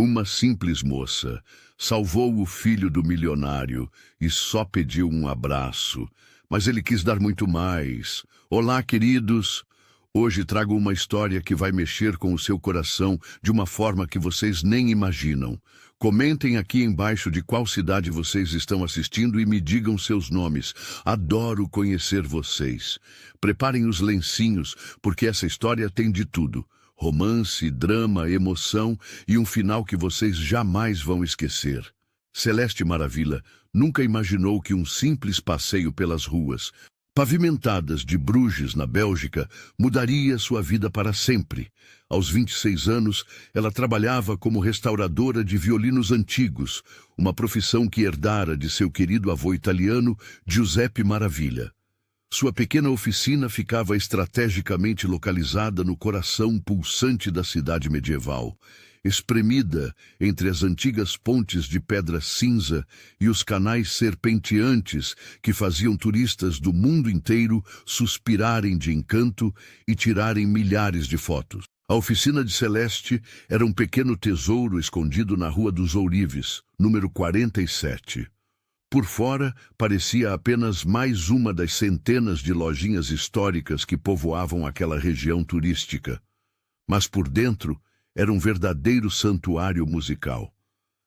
Uma simples moça salvou o filho do milionário e só pediu um abraço, mas ele quis dar muito mais. Olá, queridos! Hoje trago uma história que vai mexer com o seu coração de uma forma que vocês nem imaginam. Comentem aqui embaixo de qual cidade vocês estão assistindo e me digam seus nomes. Adoro conhecer vocês. Preparem os lencinhos, porque essa história tem de tudo. Romance, drama, emoção e um final que vocês jamais vão esquecer. Celeste Maravilha nunca imaginou que um simples passeio pelas ruas pavimentadas de Bruges, na Bélgica, mudaria sua vida para sempre. Aos 26 anos, ela trabalhava como restauradora de violinos antigos, uma profissão que herdara de seu querido avô italiano, Giuseppe Maravilha. Sua pequena oficina ficava estrategicamente localizada no coração pulsante da cidade medieval, espremida entre as antigas pontes de pedra cinza e os canais serpenteantes que faziam turistas do mundo inteiro suspirarem de encanto e tirarem milhares de fotos. A oficina de Celeste era um pequeno tesouro escondido na Rua dos Ourives, número 47. Por fora, parecia apenas mais uma das centenas de lojinhas históricas que povoavam aquela região turística. Mas por dentro, era um verdadeiro santuário musical.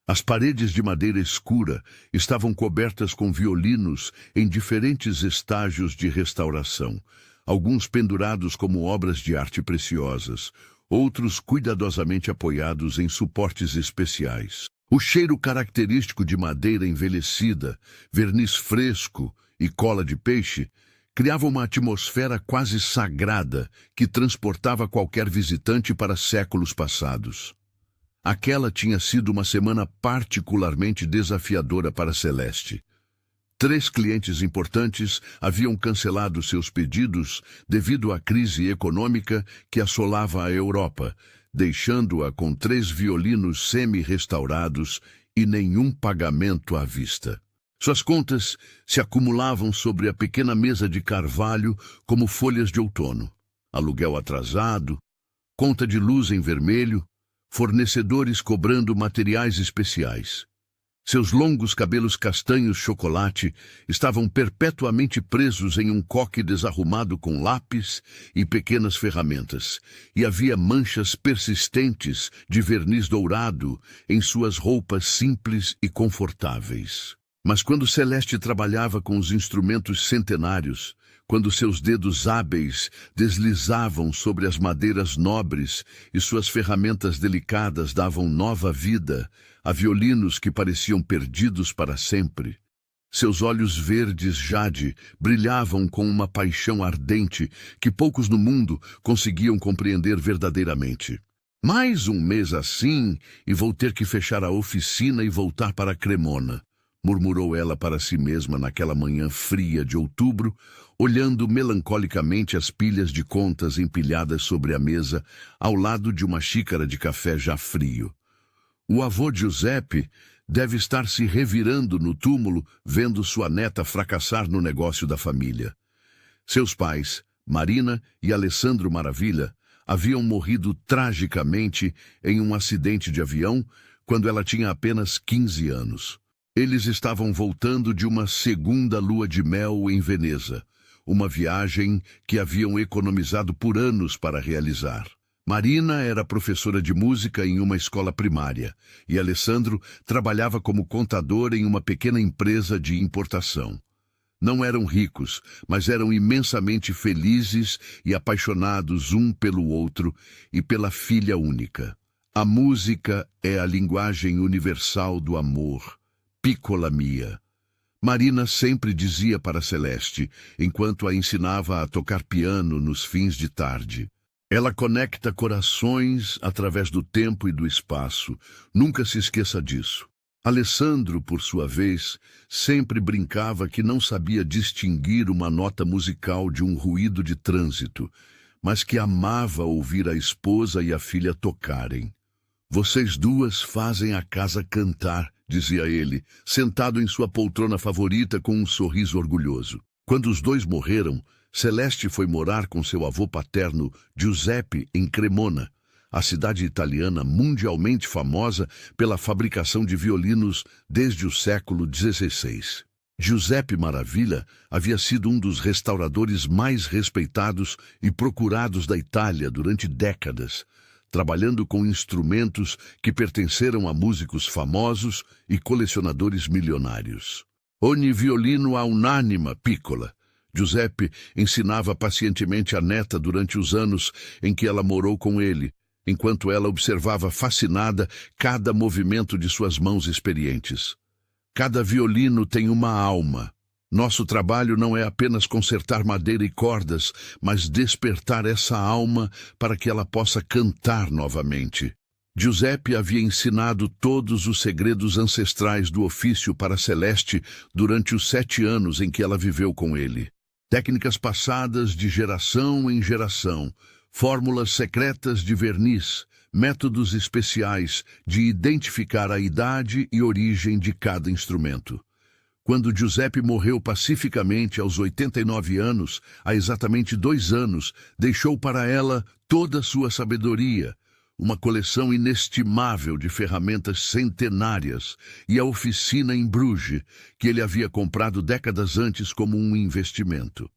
As paredes de madeira escura estavam cobertas com violinos em diferentes estágios de restauração, alguns pendurados como obras de arte preciosas, outros cuidadosamente apoiados em suportes especiais. O cheiro característico de madeira envelhecida, verniz fresco e cola de peixe criava uma atmosfera quase sagrada que transportava qualquer visitante para séculos passados. Aquela tinha sido uma semana particularmente desafiadora para Celeste. 3 clientes importantes haviam cancelado seus pedidos devido à crise econômica que assolava a Europa, deixando-a com 3 violinos semi-restaurados e nenhum pagamento à vista. Suas contas se acumulavam sobre a pequena mesa de carvalho como folhas de outono. Aluguel atrasado, conta de luz em vermelho, fornecedores cobrando materiais especiais. Seus longos cabelos castanhos chocolate estavam perpetuamente presos em um coque desarrumado com lápis e pequenas ferramentas, e havia manchas persistentes de verniz dourado em suas roupas simples e confortáveis. Mas quando Celeste trabalhava com os instrumentos centenários, quando seus dedos hábeis deslizavam sobre as madeiras nobres e suas ferramentas delicadas davam nova vida a violinos que pareciam perdidos para sempre, seus olhos verdes jade brilhavam com uma paixão ardente que poucos no mundo conseguiam compreender verdadeiramente. Mais um mês assim e vou ter que fechar a oficina e voltar para Cremona, murmurou ela para si mesma naquela manhã fria de outubro, olhando melancolicamente as pilhas de contas empilhadas sobre a mesa ao lado de uma xícara de café já frio. O avô Giuseppe deve estar se revirando no túmulo vendo sua neta fracassar no negócio da família. Seus pais, Marina e Alessandro Maravilha, haviam morrido tragicamente em um acidente de avião quando ela tinha apenas 15 anos. Eles estavam voltando de uma segunda lua de mel em Veneza, uma viagem que haviam economizado por anos para realizar. Marina era professora de música em uma escola primária e Alessandro trabalhava como contador em uma pequena empresa de importação. Não eram ricos, mas eram imensamente felizes e apaixonados um pelo outro e pela filha única. A música é a linguagem universal do amor. Piccola mia. Marina sempre dizia para Celeste, enquanto a ensinava a tocar piano nos fins de tarde. Ela conecta corações através do tempo e do espaço. Nunca se esqueça disso. Alessandro, por sua vez, sempre brincava que não sabia distinguir uma nota musical de um ruído de trânsito, mas que amava ouvir a esposa e a filha tocarem. Vocês duas fazem a casa cantar, dizia ele, sentado em sua poltrona favorita com um sorriso orgulhoso. Quando os dois morreram, Celeste foi morar com seu avô paterno, Giuseppe, em Cremona. a cidade italiana mundialmente famosa pela fabricação de violinos desde o século XVI. Giuseppe Maravilha havia sido um dos restauradores mais respeitados e procurados da Itália durante décadas, trabalhando com instrumentos que pertenceram a músicos famosos e colecionadores milionários. Ogni violino ha un'anima piccola. Giuseppe ensinava pacientemente a neta durante os anos em que ela morou com ele, enquanto ela observava fascinada cada movimento de suas mãos experientes. Cada violino tem uma alma. Nosso trabalho não é apenas consertar madeira e cordas, mas despertar essa alma para que ela possa cantar novamente. Giuseppe havia ensinado todos os segredos ancestrais do ofício para Celeste durante os 7 anos em que ela viveu com ele. Técnicas passadas de geração em geração, fórmulas secretas de verniz, métodos especiais de identificar a idade e origem de cada instrumento. Quando Giuseppe morreu pacificamente aos 89 anos, há exatamente 2 anos, deixou para ela toda a sua sabedoria, uma coleção inestimável de ferramentas centenárias e a oficina em Bruges, que ele havia comprado décadas antes como um investimento.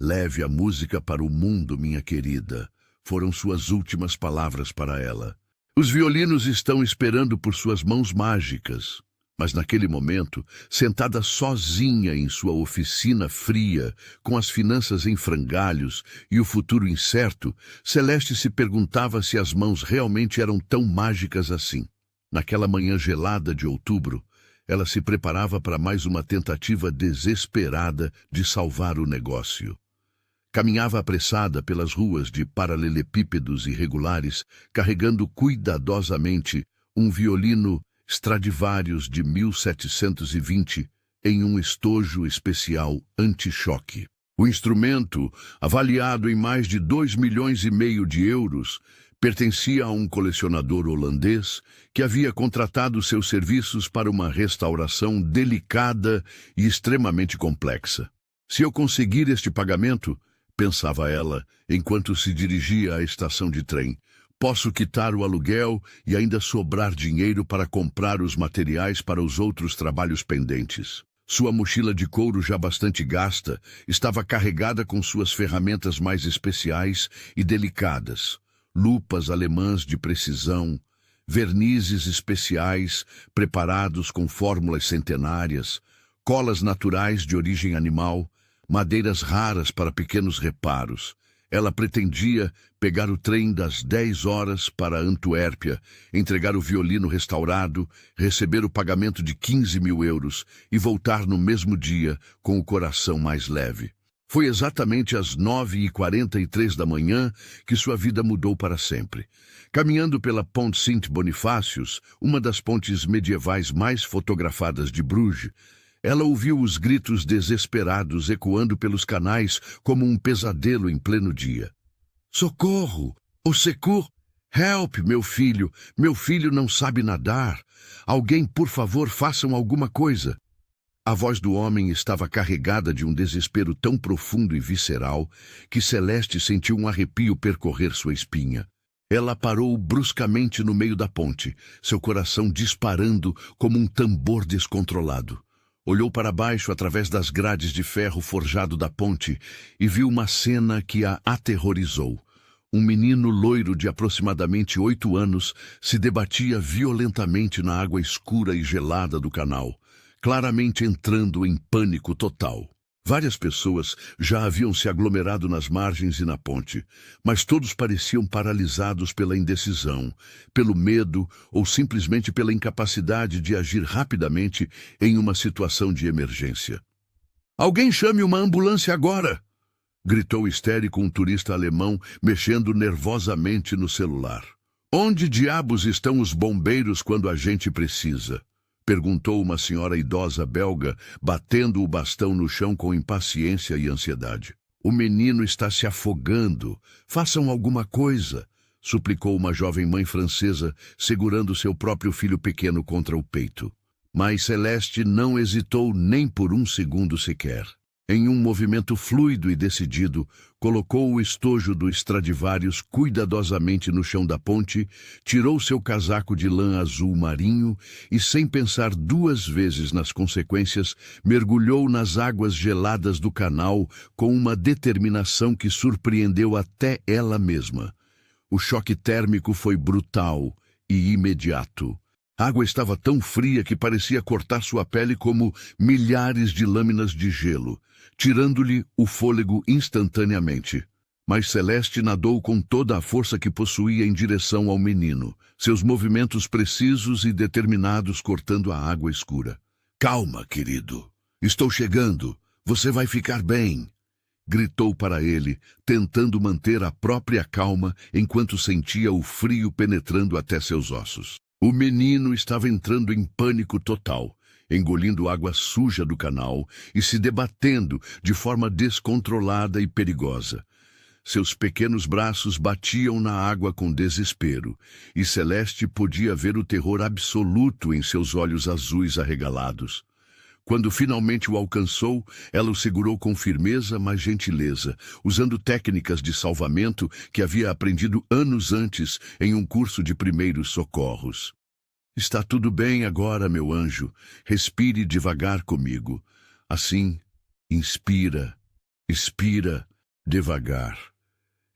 Leve a música para o mundo, minha querida, foram suas últimas palavras para ela. Os violinos estão esperando por suas mãos mágicas. Mas naquele momento, sentada sozinha em sua oficina fria, com as finanças em frangalhos e o futuro incerto, Celeste se perguntava se as mãos realmente eram tão mágicas assim. Naquela manhã gelada de outubro, ela se preparava para mais uma tentativa desesperada de salvar o negócio. Caminhava apressada pelas ruas de paralelepípedos irregulares, carregando cuidadosamente um violino Stradivarius de 1720 em um estojo especial anti-choque. O instrumento, avaliado em mais de 2,5 milhões de euros, pertencia a um colecionador holandês que havia contratado seus serviços para uma restauração delicada e extremamente complexa. Se eu conseguir este pagamento, pensava ela, enquanto se dirigia à estação de trem, posso quitar o aluguel e ainda sobrar dinheiro para comprar os materiais para os outros trabalhos pendentes. Sua mochila de couro, já bastante gasta, estava carregada com suas ferramentas mais especiais e delicadas. Lupas alemãs de precisão, vernizes especiais preparados com fórmulas centenárias, colas naturais de origem animal, madeiras raras para pequenos reparos. Ela pretendia pegar o trem das 10 horas para Antuérpia, entregar o violino restaurado, receber o pagamento de 15 mil euros e voltar no mesmo dia com o coração mais leve. Foi exatamente às 9h43 da manhã que sua vida mudou para sempre. Caminhando pela Ponte Saint-Bonifácios, uma das pontes medievais mais fotografadas de Bruges, ela ouviu os gritos desesperados ecoando pelos canais como um pesadelo em pleno dia. Socorro! Au secours! Help, meu filho! Meu filho não sabe nadar! Alguém, por favor, façam alguma coisa! A voz do homem estava carregada de um desespero tão profundo e visceral que Celeste sentiu um arrepio percorrer sua espinha. Ela parou bruscamente no meio da ponte, seu coração disparando como um tambor descontrolado. Olhou para baixo através das grades de ferro forjado da ponte e viu uma cena que a aterrorizou. Um menino loiro de aproximadamente 8 anos se debatia violentamente na água escura e gelada do canal, claramente entrando em pânico total. Várias pessoas já haviam se aglomerado nas margens e na ponte, mas todos pareciam paralisados pela indecisão, pelo medo ou simplesmente pela incapacidade de agir rapidamente em uma situação de emergência. "Alguém chame uma ambulância agora!" gritou histérico um turista alemão, mexendo nervosamente no celular. "Onde diabos estão os bombeiros quando a gente precisa?" perguntou uma senhora idosa belga, batendo o bastão no chão com impaciência e ansiedade. "O menino está se afogando. Façam alguma coisa", suplicou uma jovem mãe francesa, segurando seu próprio filho pequeno contra o peito. Mas Celeste não hesitou nem por um segundo sequer. Em um movimento fluido e decidido, colocou o estojo do Stradivarius cuidadosamente no chão da ponte, tirou seu casaco de lã azul marinho e, sem pensar duas vezes nas consequências, mergulhou nas águas geladas do canal com uma determinação que surpreendeu até ela mesma. O choque térmico foi brutal e imediato. A água estava tão fria que parecia cortar sua pele como milhares de lâminas de gelo, tirando-lhe o fôlego instantaneamente. Mas Celeste nadou com toda a força que possuía em direção ao menino, seus movimentos precisos e determinados cortando a água escura. "Calma, querido. Estou chegando. Você vai ficar bem", gritou para ele, tentando manter a própria calma enquanto sentia o frio penetrando até seus ossos. O menino estava entrando em pânico total, engolindo água suja do canal e se debatendo de forma descontrolada e perigosa. Seus pequenos braços batiam na água com desespero, e Celeste podia ver o terror absoluto em seus olhos azuis arregalados. Quando finalmente o alcançou, ela o segurou com firmeza, mas gentileza, usando técnicas de salvamento que havia aprendido anos antes em um curso de primeiros socorros. "Está tudo bem agora, meu anjo. Respire devagar comigo. Assim, inspira, expira, devagar."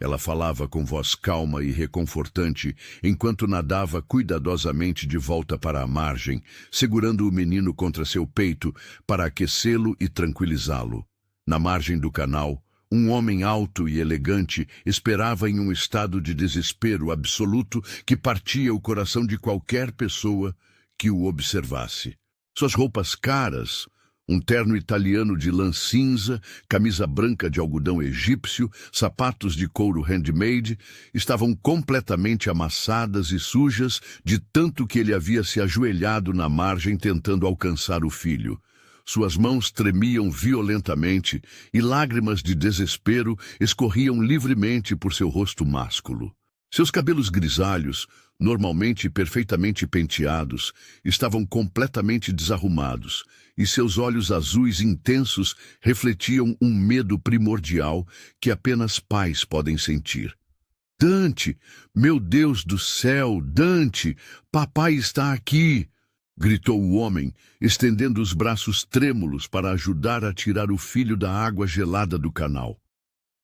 Ela falava com voz calma e reconfortante, enquanto nadava cuidadosamente de volta para a margem, segurando o menino contra seu peito para aquecê-lo e tranquilizá-lo. Na margem do canal, um homem alto e elegante esperava em um estado de desespero absoluto que partia o coração de qualquer pessoa que o observasse. Suas roupas caras, um terno italiano de lã cinza, camisa branca de algodão egípcio, sapatos de couro handmade, estavam completamente amassadas e sujas de tanto que ele havia se ajoelhado na margem tentando alcançar o filho. Suas mãos tremiam violentamente e lágrimas de desespero escorriam livremente por seu rosto másculo. Seus cabelos grisalhos, normalmente perfeitamente penteados, estavam completamente desarrumados, e seus olhos azuis intensos refletiam um medo primordial que apenas pais podem sentir. "Dante! Meu Deus do céu, Dante! Papai está aqui!" gritou o homem, estendendo os braços trêmulos para ajudar a tirar o filho da água gelada do canal.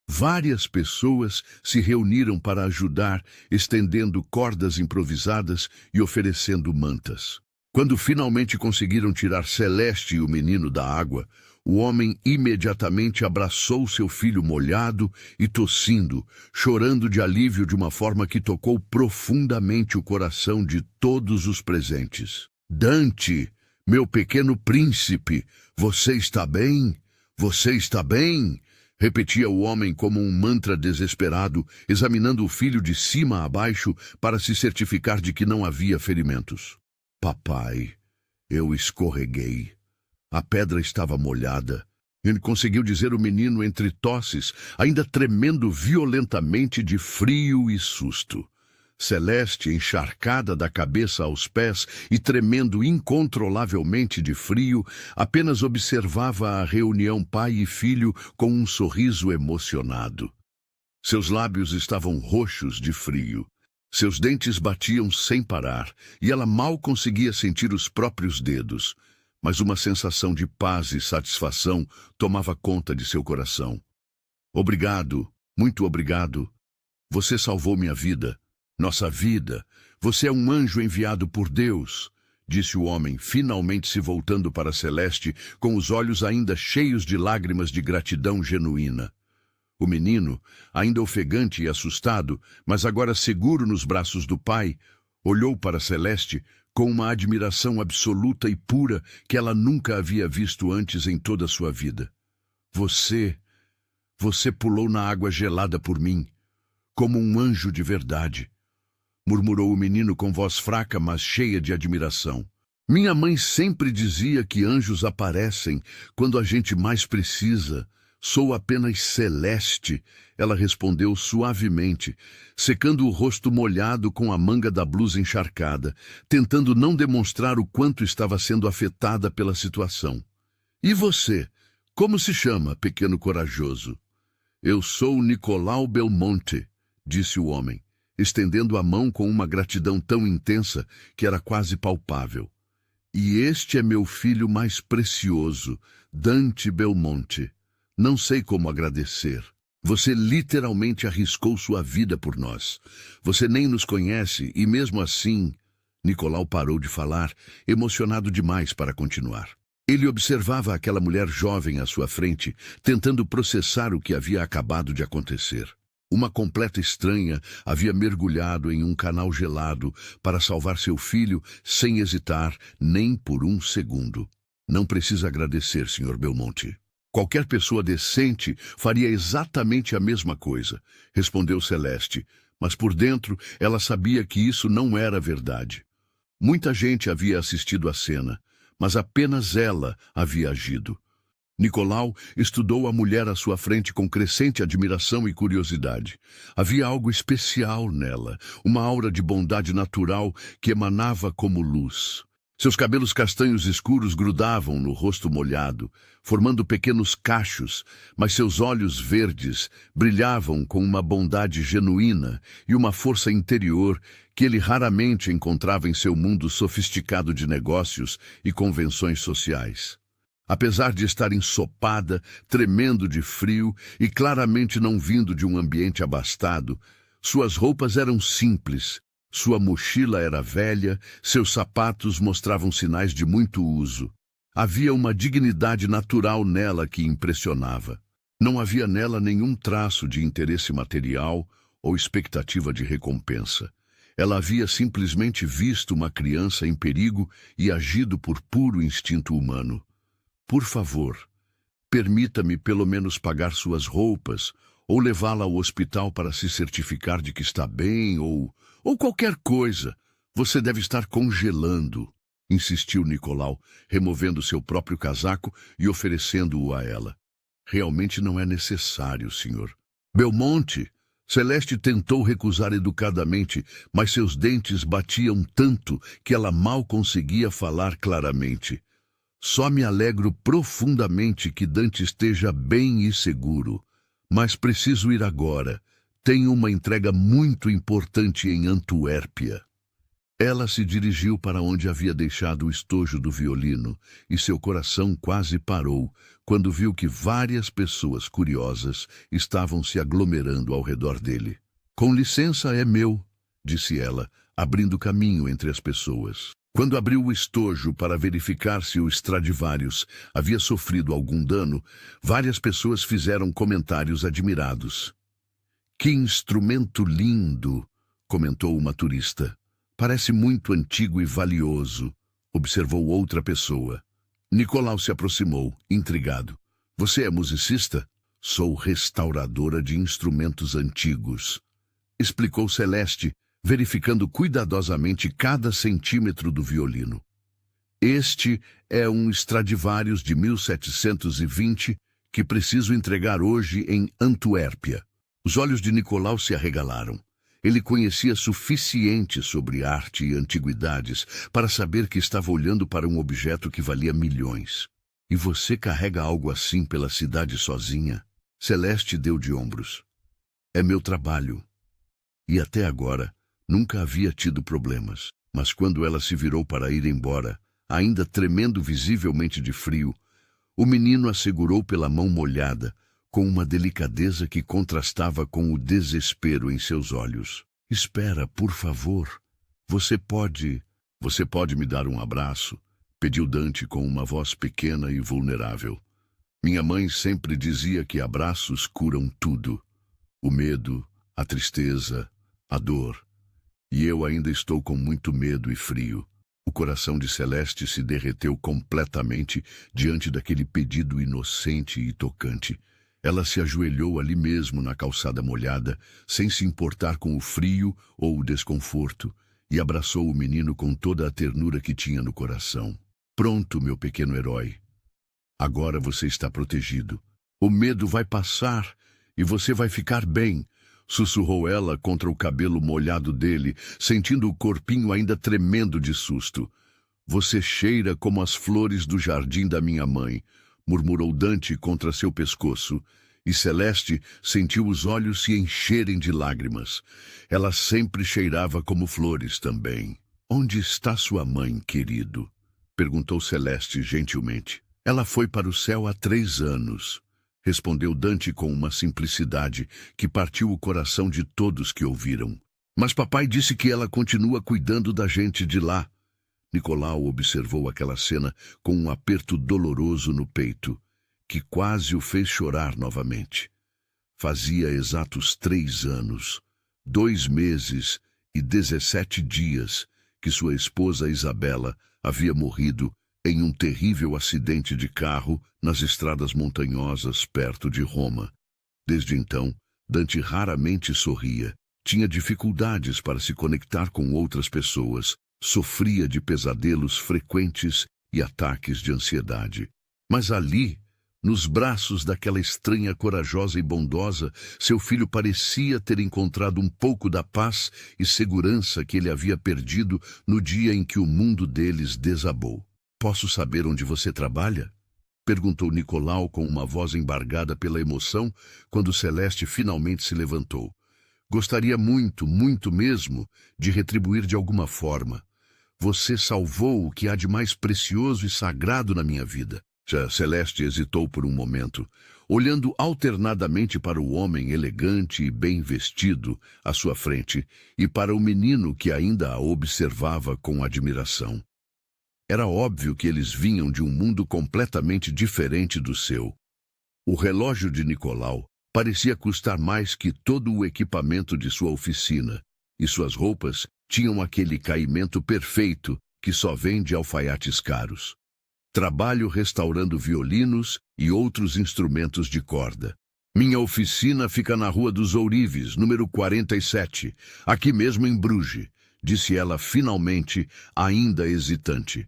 Várias pessoas se reuniram para ajudar, estendendo cordas improvisadas e oferecendo mantas. Quando finalmente conseguiram tirar Celeste e o menino da água, o homem imediatamente abraçou seu filho molhado e tossindo, chorando de alívio de uma forma que tocou profundamente o coração de todos os presentes. "Dante, meu pequeno príncipe, você está bem? Você está bem?" repetia o homem como um mantra desesperado, examinando o filho de cima a baixo para se certificar de que não havia ferimentos. "Papai, eu escorreguei. A pedra estava molhada." Ele conseguiu dizer o menino entre tosses, ainda tremendo violentamente de frio e susto. Celeste, encharcada da cabeça aos pés e tremendo incontrolavelmente de frio, apenas observava a reunião pai e filho com um sorriso emocionado. Seus lábios estavam roxos de frio. Seus dentes batiam sem parar, e ela mal conseguia sentir os próprios dedos, mas uma sensação de paz e satisfação tomava conta de seu coração. "Obrigado, muito obrigado. Você salvou minha vida. Nossa vida. Você é um anjo enviado por Deus", disse o homem, finalmente se voltando para Celeste, com os olhos ainda cheios de lágrimas de gratidão genuína. O menino, ainda ofegante e assustado, mas agora seguro nos braços do pai, olhou para Celeste com uma admiração absoluta e pura que ela nunca havia visto antes em toda a sua vida. Você pulou na água gelada por mim, como um anjo de verdade", murmurou o menino com voz fraca, mas cheia de admiração. "Minha mãe sempre dizia que anjos aparecem quando a gente mais precisa. Sou apenas Celeste", ela respondeu suavemente, secando o rosto molhado com a manga da blusa encharcada, tentando não demonstrar o quanto estava sendo afetada pela situação. "E você? Como se chama, pequeno corajoso? Eu sou Nicolau Belmonte, disse o homem, estendendo a mão com uma gratidão tão intensa que era quase palpável. E este é meu filho mais precioso, Dante Belmonte. Não sei como agradecer. Você literalmente arriscou sua vida por nós. Você nem nos conhece e mesmo assim... Nicolau parou de falar, emocionado demais para continuar. Ele observava aquela mulher jovem à sua frente, tentando processar o que havia acabado de acontecer. Uma completa estranha havia mergulhado em um canal gelado para salvar seu filho sem hesitar nem por um segundo. Não precisa agradecer, Sr. Belmonte. Qualquer pessoa decente faria exatamente a mesma coisa, respondeu Celeste, mas por dentro ela sabia que isso não era verdade. Muita gente havia assistido à cena, mas apenas ela havia agido. Nicolau estudou a mulher à sua frente com crescente admiração e curiosidade. Havia algo especial nela, uma aura de bondade natural que emanava como luz. Seus cabelos castanhos escuros grudavam no rosto molhado, formando pequenos cachos, mas seus olhos verdes brilhavam com uma bondade genuína e uma força interior que ele raramente encontrava em seu mundo sofisticado de negócios e convenções sociais. Apesar de estar ensopada, tremendo de frio e claramente não vindo de um ambiente abastado, suas roupas eram simples, sua mochila era velha, seus sapatos mostravam sinais de muito uso. Havia uma dignidade natural nela que impressionava. Não havia nela nenhum traço de interesse material ou expectativa de recompensa. Ela havia simplesmente visto uma criança em perigo e agido por puro instinto humano. Por favor, permita-me pelo menos pagar suas roupas ou levá-la ao hospital para se certificar de que está bem ou qualquer coisa. Você deve estar congelando, insistiu Nicolau, removendo seu próprio casaco e oferecendo-o a ela. Realmente não é necessário, senhor. Belmonte! Celeste tentou recusar educadamente, mas seus dentes batiam tanto que ela mal conseguia falar claramente. Só me alegro profundamente que Dante esteja bem e seguro. Mas preciso ir agora. Tenho uma entrega muito importante em Antuérpia. Ela se dirigiu para onde havia deixado o estojo do violino e seu coração quase parou quando viu que várias pessoas curiosas estavam se aglomerando ao redor dele. Com licença, é meu, disse ela, abrindo caminho entre as pessoas. Quando abriu o estojo para verificar se o Stradivarius havia sofrido algum dano, várias pessoas fizeram comentários admirados. Que instrumento lindo, comentou uma turista. Parece muito antigo e valioso, observou outra pessoa. Nicolau se aproximou, intrigado. Você é musicista? Sou restauradora de instrumentos antigos, explicou Celeste, verificando cuidadosamente cada centímetro do violino. Este é um Stradivarius de 1720 que preciso entregar hoje em Antuérpia. Os olhos de Nicolau se arregalaram. Ele conhecia suficiente sobre arte e antiguidades para saber que estava olhando para um objeto que valia milhões. E você carrega algo assim pela cidade sozinha? Celeste deu de ombros. É meu trabalho. E até agora, nunca havia tido problemas. Mas quando ela se virou para ir embora, ainda tremendo visivelmente de frio, o menino a segurou pela mão molhada, com uma delicadeza que contrastava com o desespero em seus olhos. Espera, por favor. Você pode me dar um abraço? Pediu Dante com uma voz pequena e vulnerável. Minha mãe sempre dizia que abraços curam tudo. O medo, a tristeza, a dor. E eu ainda estou com muito medo e frio. O coração de Celeste se derreteu completamente diante daquele pedido inocente e tocante. Ela se ajoelhou ali mesmo na calçada molhada, sem se importar com o frio ou o desconforto, e abraçou o menino com toda a ternura que tinha no coração. Pronto, meu pequeno herói. Agora você está protegido. O medo vai passar e você vai ficar bem, sussurrou ela contra o cabelo molhado dele, sentindo o corpinho ainda tremendo de susto. Você cheira como as flores do jardim da minha mãe. murmurou Dante contra seu pescoço, e Celeste sentiu os olhos se encherem de lágrimas. Ela sempre cheirava como flores também. Onde está sua mãe, querido? Perguntou Celeste gentilmente. Ela foi para o céu há 3 anos, respondeu Dante com uma simplicidade que partiu o coração de todos que ouviram. Mas papai disse que ela continua cuidando da gente de lá. Nicolau observou aquela cena com um aperto doloroso no peito, que quase o fez chorar novamente. Fazia exatos 3 anos, 2 meses e 17 dias que sua esposa Isabela havia morrido em um terrível acidente de carro nas estradas montanhosas perto de Roma. Desde então, Dante raramente sorria, tinha dificuldades para se conectar com outras pessoas, sofria de pesadelos frequentes e ataques de ansiedade. Mas ali, nos braços daquela estranha corajosa e bondosa, seu filho parecia ter encontrado um pouco da paz e segurança que ele havia perdido no dia em que o mundo deles desabou. Posso saber onde você trabalha? Perguntou Nicolau com uma voz embargada pela emoção, quando Celeste finalmente se levantou. Gostaria muito, muito mesmo, de retribuir de alguma forma. Você salvou o que há de mais precioso e sagrado na minha vida. Celeste hesitou por um momento, olhando alternadamente para o homem elegante e bem vestido à sua frente e para o menino que ainda a observava com admiração. Era óbvio que eles vinham de um mundo completamente diferente do seu. O relógio de Nicolau parecia custar mais que todo o equipamento de sua oficina, e suas roupas tinham aquele caimento perfeito que só vem de alfaiates caros. Trabalho restaurando violinos e outros instrumentos de corda. Minha oficina fica na Rua dos Ourives, número 47, aqui mesmo em Bruges, disse ela finalmente, ainda hesitante.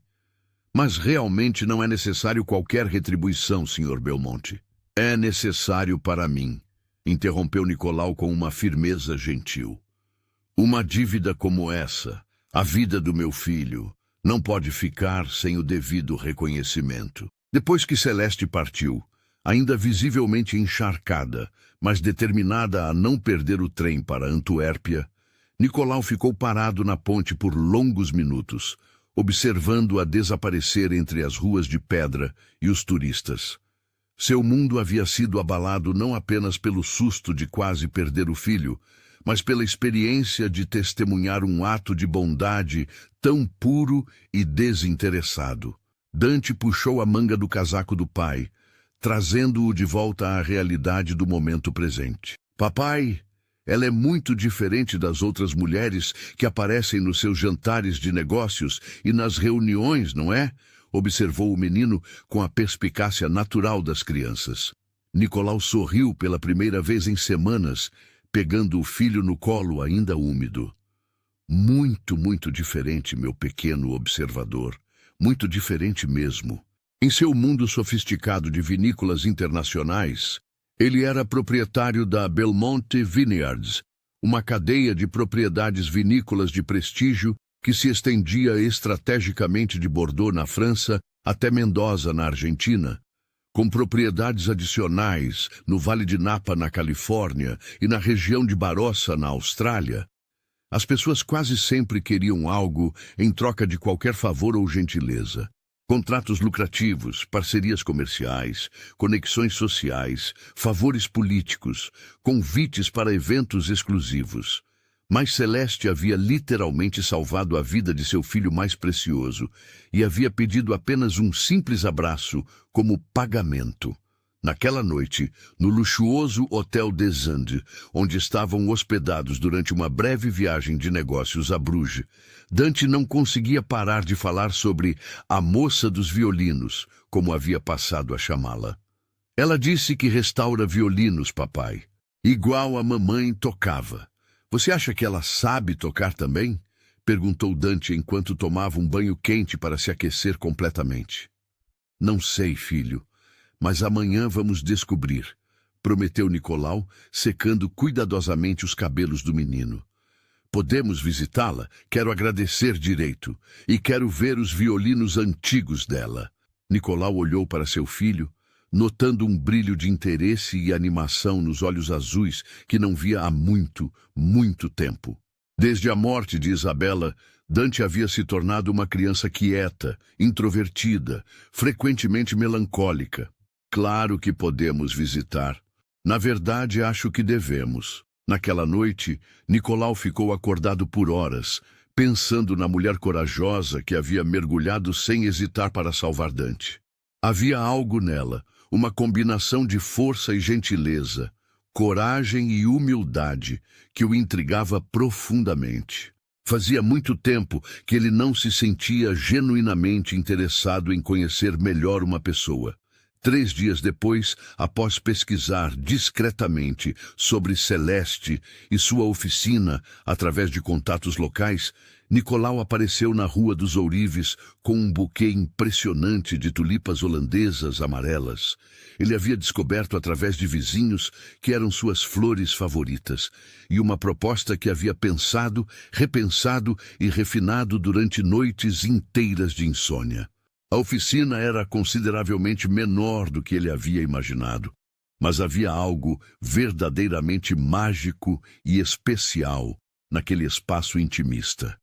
Mas realmente não é necessário qualquer retribuição, Sr. Belmonte. É necessário para mim, interrompeu Nicolau com uma firmeza gentil. Uma dívida como essa, a vida do meu filho, não pode ficar sem o devido reconhecimento. Depois que Celeste partiu, ainda visivelmente encharcada, mas determinada a não perder o trem para Antuérpia, Nicolau ficou parado na ponte por longos minutos, observando-a desaparecer entre as ruas de pedra e os turistas. Seu mundo havia sido abalado não apenas pelo susto de quase perder o filho, mas pela experiência de testemunhar um ato de bondade tão puro e desinteressado. Dante puxou a manga do casaco do pai, trazendo-o de volta à realidade do momento presente. Papai, ela é muito diferente das outras mulheres que aparecem nos seus jantares de negócios e nas reuniões, não é? Observou o menino com a perspicácia natural das crianças. Nicolau sorriu pela primeira vez em semanas, pegando o filho no colo ainda úmido. Muito, muito diferente, meu pequeno observador. Muito diferente mesmo. Em seu mundo sofisticado de vinícolas internacionais, ele era proprietário da Belmonte Vineyards, uma cadeia de propriedades vinícolas de prestígio que se estendia estrategicamente de Bordeaux, na França, até Mendoza, na Argentina, com propriedades adicionais no Vale de Napa, na Califórnia, e na região de Barossa, na Austrália. As pessoas quase sempre queriam algo em troca de qualquer favor ou gentileza. Contratos lucrativos, parcerias comerciais, conexões sociais, favores políticos, convites para eventos exclusivos. Mas Celeste havia literalmente salvado a vida de seu filho mais precioso e havia pedido apenas um simples abraço como pagamento. Naquela noite, no luxuoso Hotel des Andes, onde estavam hospedados durante uma breve viagem de negócios a Bruges, Dante não conseguia parar de falar sobre a moça dos violinos, como havia passado a chamá-la. Ela disse que restaura violinos, papai. Igual a mamãe tocava. Você acha que ela sabe tocar também? Perguntou Dante enquanto tomava um banho quente para se aquecer completamente. Não sei, filho, mas amanhã vamos descobrir, prometeu Nicolau, secando cuidadosamente os cabelos do menino. Podemos visitá-la? Quero agradecer direito e quero ver os violinos antigos dela. Nicolau olhou para seu filho, notando um brilho de interesse e animação nos olhos azuis que não via há muito, muito tempo. Desde a morte de Isabela, Dante havia se tornado uma criança quieta, introvertida, frequentemente melancólica. Claro que podemos visitar. Na verdade, acho que devemos. Naquela noite, Nicolau ficou acordado por horas, pensando na mulher corajosa que havia mergulhado sem hesitar para salvar Dante. Havia algo nela, uma combinação de força e gentileza, coragem e humildade, que o intrigava profundamente. Fazia muito tempo que ele não se sentia genuinamente interessado em conhecer melhor uma pessoa. 3 dias depois, após pesquisar discretamente sobre Celeste e sua oficina através de contatos locais, Nicolau apareceu na Rua dos Ourives com um buquê impressionante de tulipas holandesas amarelas. Ele havia descoberto através de vizinhos que eram suas flores favoritas, e uma proposta que havia pensado, repensado e refinado durante noites inteiras de insônia. A oficina era consideravelmente menor do que ele havia imaginado, mas havia algo verdadeiramente mágico e especial naquele espaço intimista.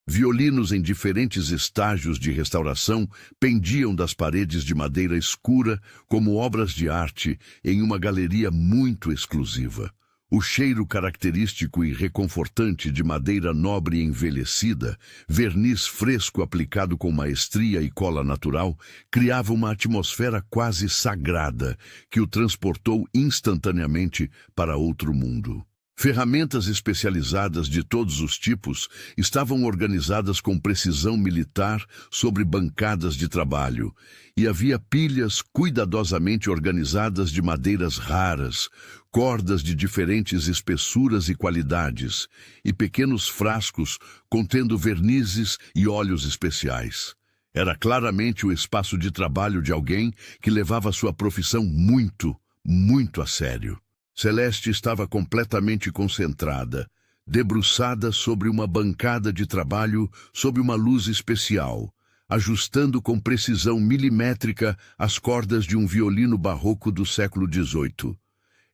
Violinos em diferentes estágios de restauração pendiam das paredes de madeira escura como obras de arte em uma galeria muito exclusiva. O cheiro característico e reconfortante de madeira nobre envelhecida, verniz fresco aplicado com maestria e cola natural, criava uma atmosfera quase sagrada que o transportou instantaneamente para outro mundo. Ferramentas especializadas de todos os tipos estavam organizadas com precisão militar sobre bancadas de trabalho, e havia pilhas cuidadosamente organizadas de madeiras raras, cordas de diferentes espessuras e qualidades, e pequenos frascos contendo vernizes e óleos especiais. Era claramente o espaço de trabalho de alguém que levava sua profissão muito, muito a sério. Celeste estava completamente concentrada, debruçada sobre uma bancada de trabalho sob uma luz especial, ajustando com precisão milimétrica as cordas de um violino barroco do século XVIII.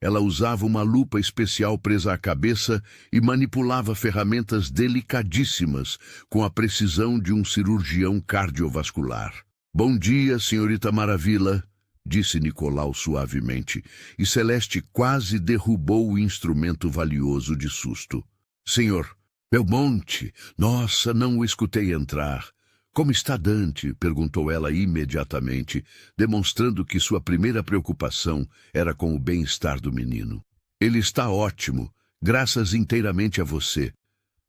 Ela usava uma lupa especial presa à cabeça e manipulava ferramentas delicadíssimas com a precisão de um cirurgião cardiovascular. "Bom dia, senhorita Maravilha", disse Nicolau suavemente, e Celeste quase derrubou o instrumento valioso de susto. "Senhor Belmonte, nossa, não o escutei entrar. Como está Dante?" perguntou ela imediatamente, demonstrando que sua primeira preocupação era com o bem-estar do menino. "Ele está ótimo, graças inteiramente a você.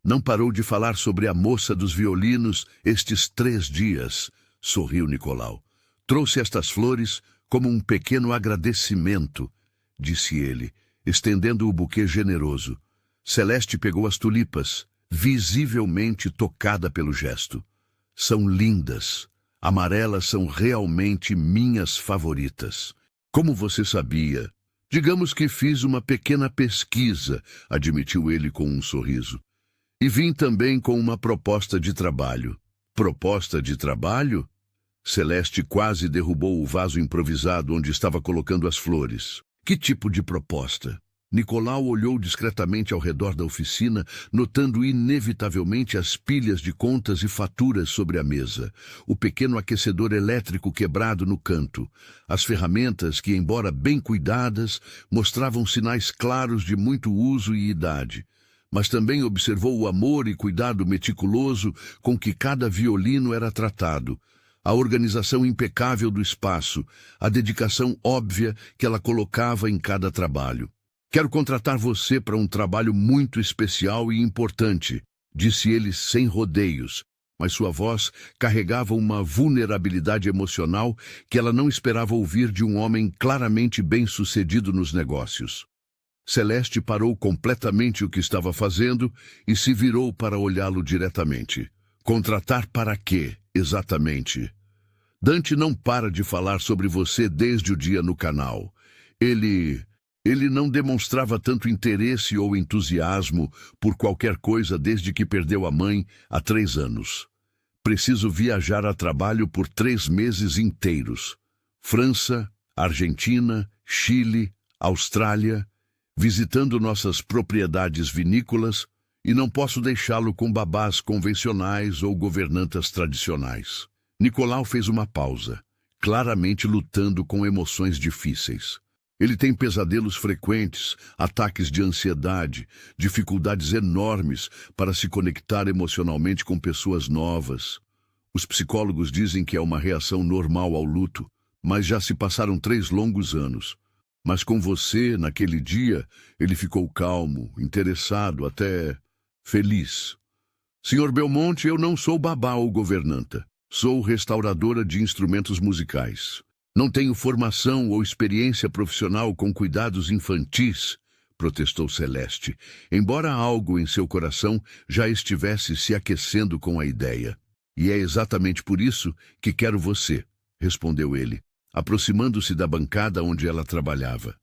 Não parou de falar sobre a moça dos violinos estes 3 dias, sorriu Nicolau. "Trouxe estas flores como um pequeno agradecimento", disse ele, estendendo o buquê generoso. Celeste pegou as tulipas, visivelmente tocada pelo gesto. "São lindas. Amarelas são realmente minhas favoritas." "Como você sabia?" "Digamos que fiz uma pequena pesquisa", admitiu ele com um sorriso. "E vim também com uma proposta de trabalho." "Proposta de trabalho?" Celeste quase derrubou o vaso improvisado onde estava colocando as flores. "Que tipo de proposta?" Nicolau olhou discretamente ao redor da oficina, notando inevitavelmente as pilhas de contas e faturas sobre a mesa, o pequeno aquecedor elétrico quebrado no canto, as ferramentas que, embora bem cuidadas, mostravam sinais claros de muito uso e idade. Mas também observou o amor e cuidado meticuloso com que cada violino era tratado, a organização impecável do espaço, a dedicação óbvia que ela colocava em cada trabalho. "Quero contratar você para um trabalho muito especial e importante", disse ele sem rodeios, mas sua voz carregava uma vulnerabilidade emocional que ela não esperava ouvir de um homem claramente bem-sucedido nos negócios. Celeste parou completamente o que estava fazendo e se virou para olhá-lo diretamente. "Contratar para quê, exatamente?" "Dante não para de falar sobre você desde o dia no canal. Ele não demonstrava tanto interesse ou entusiasmo por qualquer coisa desde que perdeu a mãe há 3 anos. Preciso viajar a trabalho por 3 meses inteiros. França, Argentina, Chile, Austrália, visitando nossas propriedades vinícolas, e não posso deixá-lo com babás convencionais ou governantas tradicionais. Nicolau fez uma pausa, claramente lutando com emoções difíceis. Ele tem pesadelos frequentes, ataques de ansiedade, dificuldades enormes para se conectar emocionalmente com pessoas novas. Os psicólogos dizem que é uma reação normal ao luto, mas já se passaram 3 longos anos. Mas com você, naquele dia, ele ficou calmo, interessado, até feliz. Senhor Belmonte, eu não sou babá ou governanta. Sou restauradora de instrumentos musicais. Não tenho formação ou experiência profissional com cuidados infantis, protestou Celeste, embora algo em seu coração já estivesse se aquecendo com a ideia. E é exatamente por isso que quero você, respondeu ele, aproximando-se da bancada onde ela trabalhava.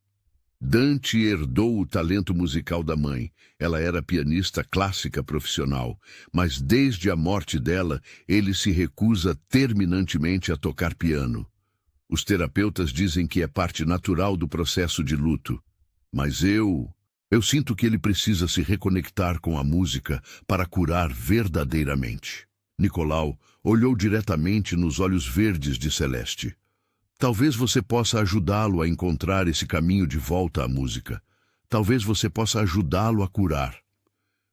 Dante herdou o talento musical da mãe. Ela era pianista clássica profissional, mas desde a morte dela, ele se recusa terminantemente a tocar piano. Os terapeutas dizem que é parte natural do processo de luto. Mas eu sinto que ele precisa se reconectar com a música para curar verdadeiramente. Nicolau olhou diretamente nos olhos verdes de Celeste. Talvez você possa ajudá-lo a encontrar esse caminho de volta à música. Talvez você possa ajudá-lo a curar.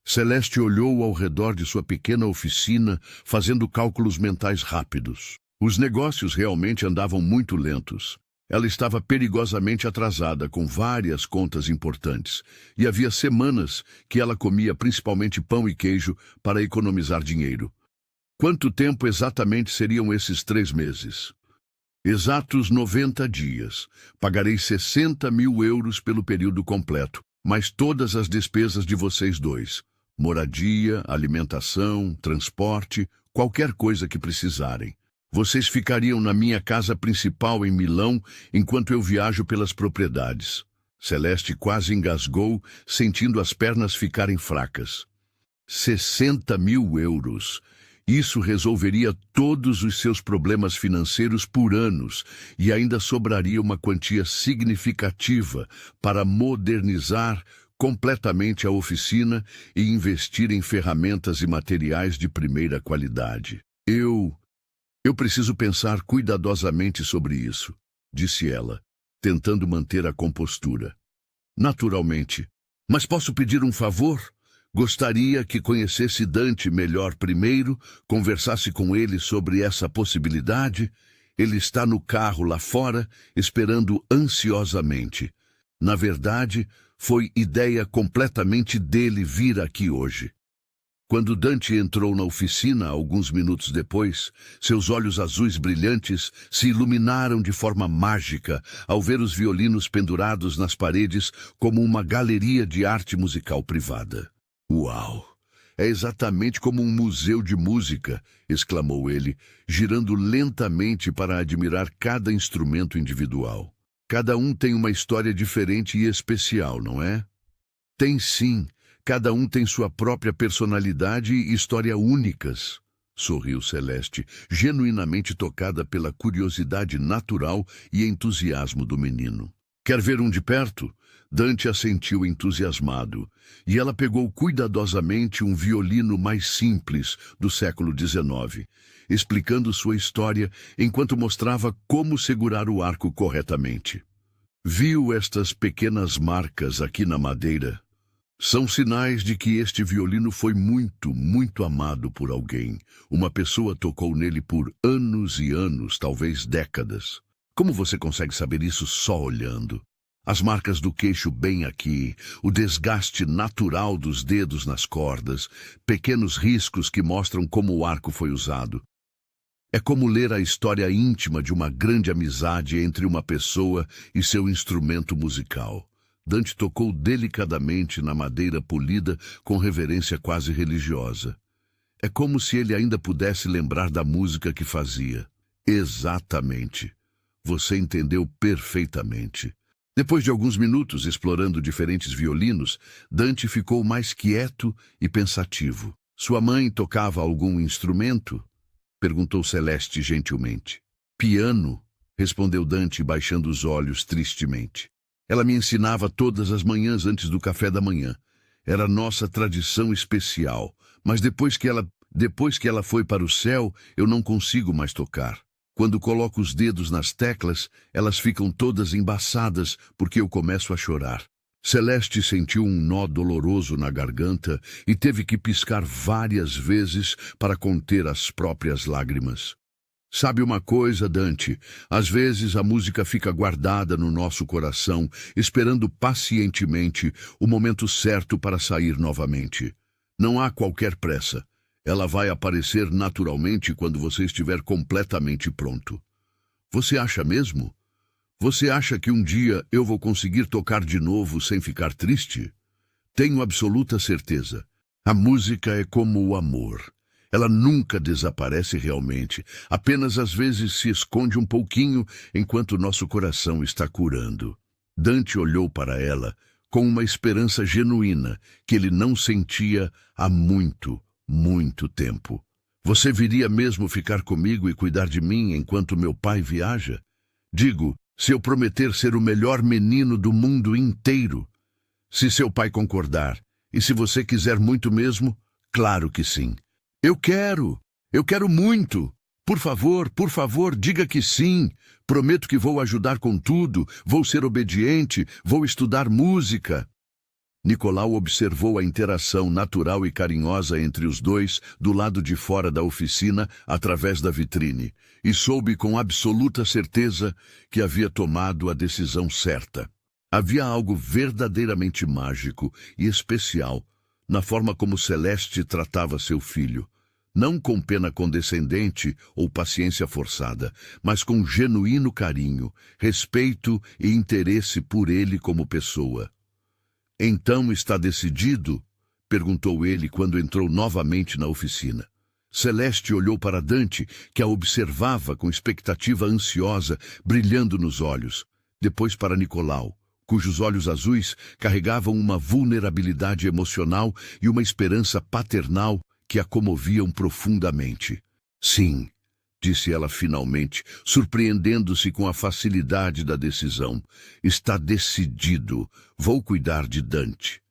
Celeste olhou ao redor de sua pequena oficina, fazendo cálculos mentais rápidos. Os negócios realmente andavam muito lentos. Ela estava perigosamente atrasada com várias contas importantes, e havia semanas que ela comia principalmente pão e queijo para economizar dinheiro. Quanto tempo exatamente seriam esses 3 meses? Exatos 90 dias. Pagarei 60 mil euros pelo período completo, mais todas as despesas de vocês dois. Moradia, alimentação, transporte, qualquer coisa que precisarem. Vocês ficariam na minha casa principal em Milão enquanto eu viajo pelas propriedades. Celeste quase engasgou, sentindo as pernas ficarem fracas. 60 mil euros. Isso resolveria todos os seus problemas financeiros por anos e ainda sobraria uma quantia significativa para modernizar completamente a oficina e investir em ferramentas e materiais de primeira qualidade. Eu preciso pensar cuidadosamente sobre isso, disse ela, tentando manter a compostura. Naturalmente. Mas posso pedir um favor? Gostaria que conhecesse Dante melhor primeiro, conversasse com ele sobre essa possibilidade. Ele está no carro lá fora, esperando ansiosamente. Na verdade, foi ideia completamente dele vir aqui hoje. Quando Dante entrou na oficina, alguns minutos depois, seus olhos azuis brilhantes se iluminaram de forma mágica ao ver os violinos pendurados nas paredes como uma galeria de arte musical privada. Uau! É exatamente como um museu de música, exclamou ele, girando lentamente para admirar cada instrumento individual. Cada um tem uma história diferente e especial, não é? Tem sim. Cada um tem sua própria personalidade e história únicas, sorriu Celeste, genuinamente tocada pela curiosidade natural e entusiasmo do menino. Quer ver um de perto? Dante assentiu entusiasmado, e ela pegou cuidadosamente um violino mais simples do século XIX, explicando sua história enquanto mostrava como segurar o arco corretamente. Viu estas pequenas marcas aqui na madeira? São sinais de que este violino foi muito, muito amado por alguém. Uma pessoa tocou nele por anos e anos, talvez décadas. Como você consegue saber isso só olhando? As marcas do queixo bem aqui, o desgaste natural dos dedos nas cordas, pequenos riscos que mostram como o arco foi usado. É como ler a história íntima de uma grande amizade entre uma pessoa e seu instrumento musical. Dante tocou delicadamente na madeira polida com reverência quase religiosa. É como se ele ainda pudesse lembrar da música que fazia. Exatamente. Você entendeu perfeitamente. Depois de alguns minutos explorando diferentes violinos, Dante ficou mais quieto e pensativo. Sua mãe tocava algum instrumento? Perguntou Celeste gentilmente. Piano, respondeu Dante, baixando os olhos tristemente. Ela me ensinava todas as manhãs antes do café da manhã. Era nossa tradição especial, mas depois que ela foi para o céu, eu não consigo mais tocar. Quando coloco os dedos nas teclas, elas ficam todas embaçadas porque eu começo a chorar. Celeste sentiu um nó doloroso na garganta e teve que piscar várias vezes para conter as próprias lágrimas. Sabe uma coisa, Dante? Às vezes a música fica guardada no nosso coração, esperando pacientemente o momento certo para sair novamente. Não há qualquer pressa. Ela vai aparecer naturalmente quando você estiver completamente pronto. Você acha mesmo? Você acha que um dia eu vou conseguir tocar de novo sem ficar triste? Tenho absoluta certeza. A música é como o amor. Ela nunca desaparece realmente, apenas às vezes se esconde um pouquinho enquanto nosso coração está curando. Dante olhou para ela com uma esperança genuína que ele não sentia há muito, muito tempo. Você viria mesmo ficar comigo e cuidar de mim enquanto meu pai viaja? Digo, se eu prometer ser o melhor menino do mundo inteiro. Se seu pai concordar, e se você quiser muito mesmo, claro que sim. Eu quero muito. Por favor, diga que sim. Prometo que vou ajudar com tudo, vou ser obediente, vou estudar música. Nicolau observou a interação natural e carinhosa entre os dois do lado de fora da oficina, através da vitrine, e soube com absoluta certeza que havia tomado a decisão certa. Havia algo verdadeiramente mágico e especial na forma como Celeste tratava seu filho, não com pena condescendente ou paciência forçada, mas com genuíno carinho, respeito e interesse por ele como pessoa. Então está decidido? Perguntou ele quando entrou novamente na oficina. Celeste olhou para Dante, que a observava com expectativa ansiosa, brilhando nos olhos. Depois para Nicolau, cujos olhos azuis carregavam uma vulnerabilidade emocional e uma esperança paternal que a comoviam profundamente. Sim, disse ela finalmente, surpreendendo-se com a facilidade da decisão. Está decidido. Vou cuidar de Dante.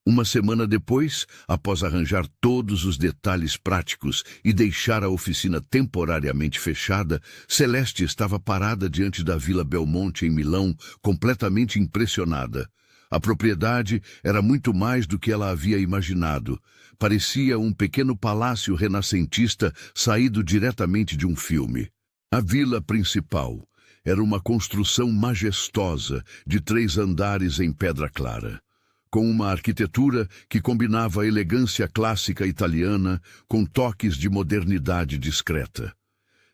Uma semana depois, após arranjar todos os detalhes práticos e deixar a oficina temporariamente fechada, Celeste estava parada diante da Vila Belmonte em Milão, completamente impressionada. A propriedade era muito mais do que ela havia imaginado. Parecia um pequeno palácio renascentista saído diretamente de um filme. A vila principal era uma construção majestosa de 3 andares em pedra clara, com uma arquitetura que combinava a elegância clássica italiana com toques de modernidade discreta.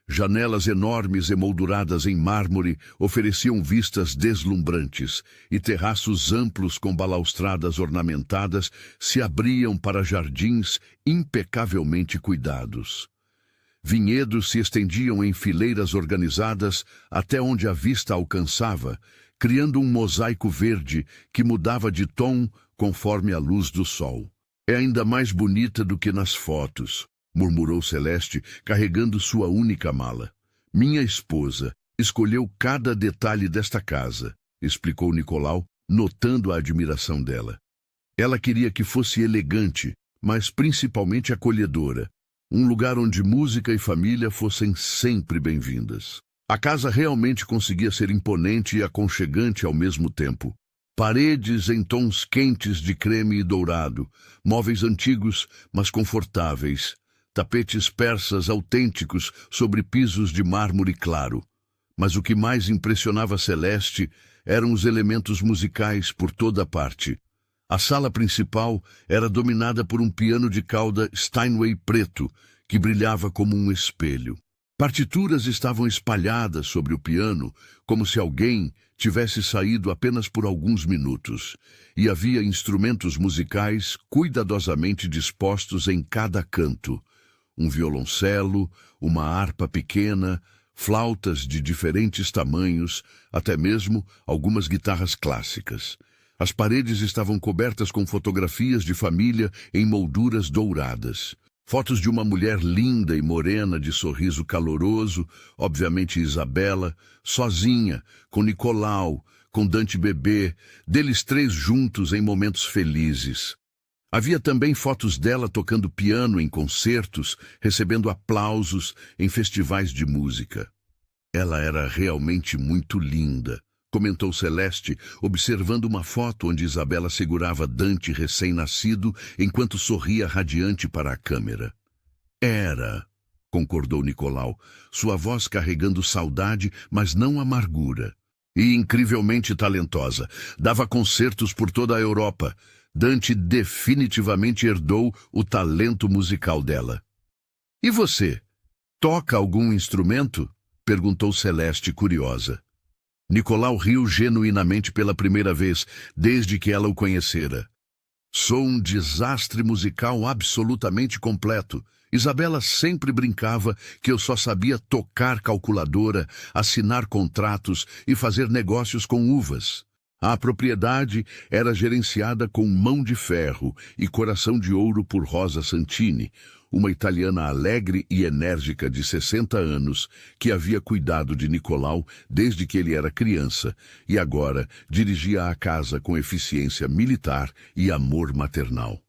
Janelas enormes emolduradas em mármore ofereciam vistas deslumbrantes, e terraços amplos com balaustradas ornamentadas se abriam para jardins impecavelmente cuidados. Vinhedos se estendiam em fileiras organizadas até onde a vista alcançava, criando um mosaico verde que mudava de tom conforme a luz do sol. É ainda mais bonita do que nas fotos, murmurou Celeste, carregando sua única mala. Minha esposa escolheu cada detalhe desta casa, explicou Nicolau, notando a admiração dela. Ela queria que fosse elegante, mas principalmente acolhedora, um lugar onde música e família fossem sempre bem-vindas. A casa realmente conseguia ser imponente e aconchegante ao mesmo tempo. Paredes em tons quentes de creme e dourado, móveis antigos, mas confortáveis, tapetes persas autênticos sobre pisos de mármore claro. Mas o que mais impressionava Celeste eram os elementos musicais por toda parte. A sala principal era dominada por um piano de cauda Steinway preto, que brilhava como um espelho. Partituras estavam espalhadas sobre o piano, como se alguém tivesse saído apenas por alguns minutos, e havia instrumentos musicais cuidadosamente dispostos em cada canto. Um violoncelo, uma harpa pequena, flautas de diferentes tamanhos, até mesmo algumas guitarras clássicas. As paredes estavam cobertas com fotografias de família em molduras douradas. Fotos de uma mulher linda e morena, de sorriso caloroso, obviamente Isabela, sozinha, com Nicolau, com Dante bebê, deles três juntos em momentos felizes. Havia também fotos dela tocando piano em concertos, recebendo aplausos em festivais de música. Ela era realmente muito linda, comentou Celeste, observando uma foto onde Isabela segurava Dante recém-nascido enquanto sorria radiante para a câmera. Era, concordou Nicolau, sua voz carregando saudade, mas não amargura. E incrivelmente talentosa. Dava concertos por toda a Europa. Dante definitivamente herdou o talento musical dela. E você? Toca algum instrumento? Perguntou Celeste, curiosa. Nicolau riu genuinamente pela primeira vez, desde que ela o conhecera. Sou um desastre musical absolutamente completo. Isabela sempre brincava que eu só sabia tocar calculadora, assinar contratos e fazer negócios com uvas. A propriedade era gerenciada com mão de ferro e coração de ouro por Rosa Santini, uma italiana alegre e enérgica de 60 anos que havia cuidado de Nicolau desde que ele era criança e agora dirigia a casa com eficiência militar e amor maternal.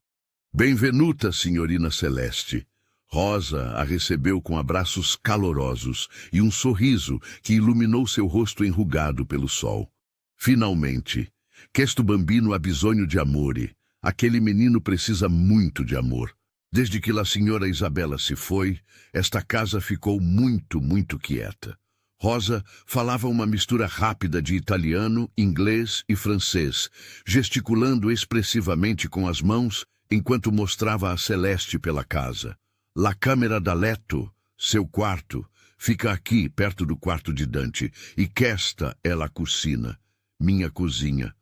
Benvenuta, senhorina Celeste. Rosa a recebeu com abraços calorosos e um sorriso que iluminou seu rosto enrugado pelo sol. Finalmente, questo bambino ha bisogno di amore. Aquele menino precisa muito de amor. Desde que a senhora Isabela se foi, esta casa ficou muito quieta. Rosa falava uma mistura rápida de italiano, inglês e francês, gesticulando expressivamente com as mãos enquanto mostrava a Celeste pela casa. La camera da letto, seu quarto, fica aqui, perto do quarto de Dante, e questa é la cucina, minha cozinha,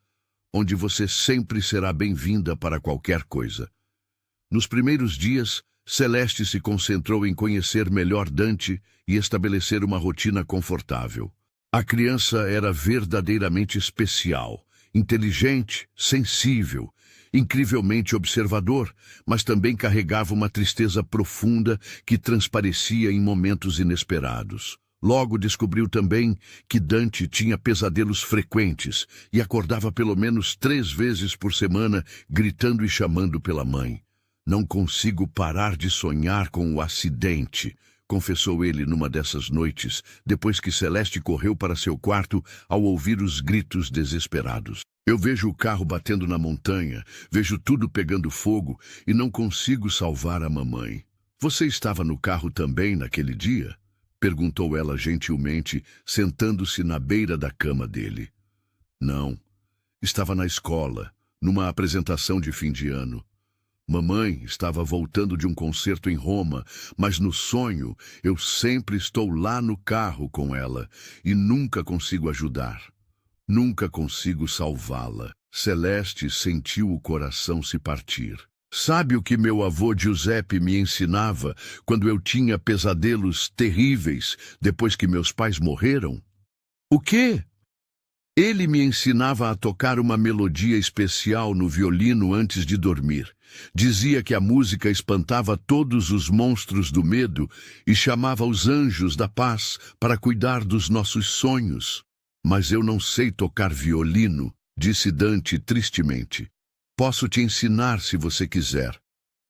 onde você sempre será bem-vinda para qualquer coisa. Nos primeiros dias, Celeste se concentrou em conhecer melhor Dante e estabelecer uma rotina confortável. A criança era verdadeiramente especial, inteligente, sensível, incrivelmente observador, mas também carregava uma tristeza profunda que transparecia em momentos inesperados. Logo descobriu também que Dante tinha pesadelos frequentes e acordava pelo menos 3 vezes por semana, gritando e chamando pela mãe. Não consigo parar de sonhar com o acidente, confessou ele numa dessas noites, depois que Celeste correu para seu quarto ao ouvir os gritos desesperados. Eu vejo o carro batendo na montanha, vejo tudo pegando fogo e não consigo salvar a mamãe. Você estava no carro também naquele dia? Perguntou ela gentilmente, sentando-se na beira da cama dele. Não, estava na escola, numa apresentação de fim de ano. Mamãe estava voltando de um concerto em Roma, mas no sonho eu sempre estou lá no carro com ela e nunca consigo ajudar. Nunca consigo salvá-la. Celeste sentiu o coração se partir. Sabe o que meu avô Giuseppe me ensinava quando eu tinha pesadelos terríveis depois que meus pais morreram? O quê? Ele me ensinava a tocar uma melodia especial no violino antes de dormir. Dizia que a música espantava todos os monstros do medo e chamava os anjos da paz para cuidar dos nossos sonhos. Mas eu não sei tocar violino, disse Dante tristemente. Posso te ensinar se você quiser.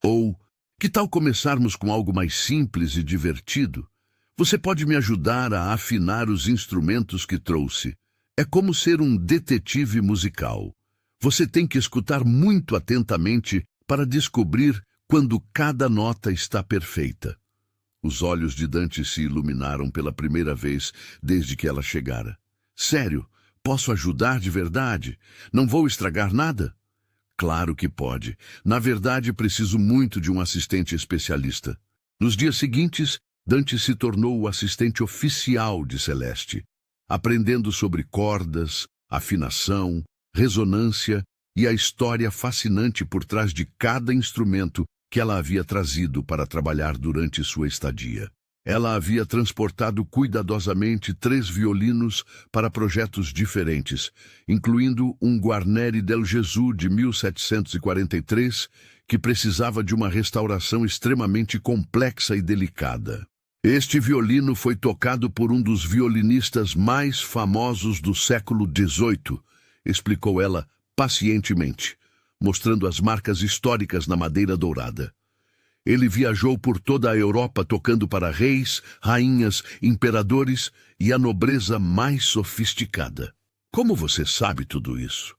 Ou, que tal começarmos com algo mais simples e divertido? Você pode me ajudar a afinar os instrumentos que trouxe. É como ser um detetive musical. Você tem que escutar muito atentamente para descobrir quando cada nota está perfeita. Os olhos de Dante se iluminaram pela primeira vez desde que ela chegara. Sério, posso ajudar de verdade? Não vou estragar nada? Claro que pode. Na verdade, preciso muito de um assistente especialista. Nos dias seguintes, Dante se tornou o assistente oficial de Celeste, aprendendo sobre cordas, afinação, ressonância e a história fascinante por trás de cada instrumento que ela havia trazido para trabalhar durante sua estadia. Ela havia transportado cuidadosamente 3 violinos para projetos diferentes, incluindo um Guarneri del Gesù de 1743, que precisava de uma restauração extremamente complexa e delicada. Este violino foi tocado por um dos violinistas mais famosos do século XVIII, explicou ela pacientemente, mostrando as marcas históricas na madeira dourada. Ele viajou por toda a Europa tocando para reis, rainhas, imperadores e a nobreza mais sofisticada. Como você sabe tudo isso?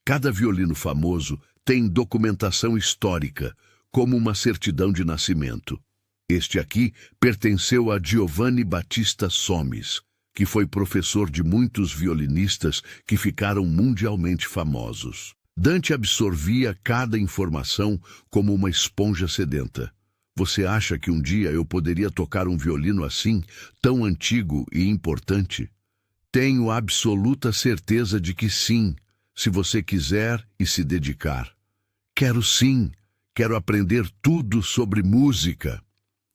Cada violino famoso tem documentação histórica, como uma certidão de nascimento. Este aqui pertenceu a Giovanni Battista Somis, que foi professor de muitos violinistas que ficaram mundialmente famosos. Dante absorvia cada informação como uma esponja sedenta. Você acha que um dia eu poderia tocar um violino assim, tão antigo e importante? Tenho absoluta certeza de que sim, se você quiser e se dedicar. Quero sim, quero aprender tudo sobre música.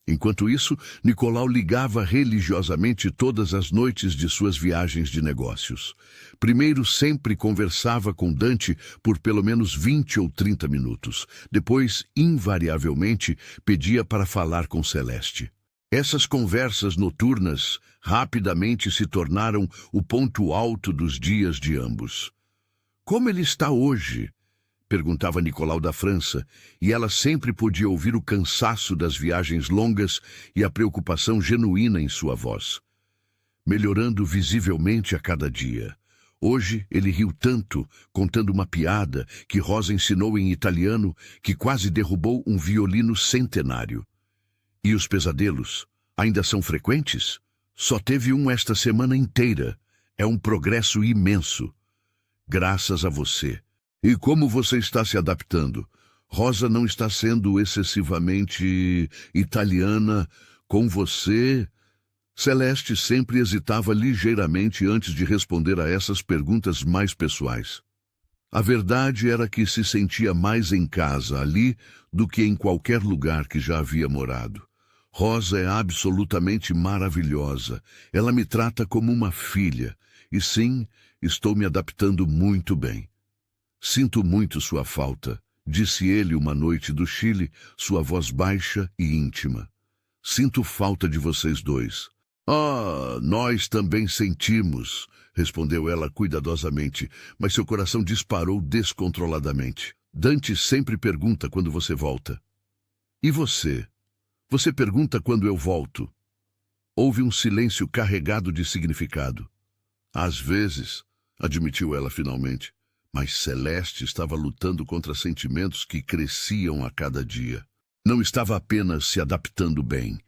Enquanto isso, Nicolau ligava religiosamente todas as noites de suas viagens de negócios. Primeiro sempre conversava com Dante por pelo menos 20 ou 30 minutos. Depois, invariavelmente, pedia para falar com Celeste. Essas conversas noturnas rapidamente se tornaram o ponto alto dos dias de ambos. Como ele está hoje? Perguntava Nicolau da França, e ela sempre podia ouvir o cansaço das viagens longas e a preocupação genuína em sua voz. Melhorando visivelmente a cada dia. Hoje ele riu tanto, contando uma piada que Rosa ensinou em italiano, que quase derrubou um violino centenário. E os pesadelos ainda são frequentes? Só teve um esta semana inteira. É um progresso imenso. Graças a você. E como você está se adaptando? Rosa não está sendo excessivamente italiana com você? Celeste sempre hesitava ligeiramente antes de responder a essas perguntas mais pessoais. A verdade era que se sentia mais em casa ali do que em qualquer lugar que já havia morado. Rosa é absolutamente maravilhosa. Ela me trata como uma filha. E sim, estou me adaptando muito bem. Sinto muito sua falta, disse ele uma noite do Chile, sua voz baixa e íntima. Sinto falta de vocês dois. Ah, nós também sentimos, respondeu ela cuidadosamente, mas seu coração disparou descontroladamente. Dante sempre pergunta quando você volta. E você? Você pergunta quando eu volto. Houve um silêncio carregado de significado. Às vezes, admitiu ela finalmente. Mas Celeste estava lutando contra sentimentos que cresciam a cada dia. Não estava apenas se adaptando bem.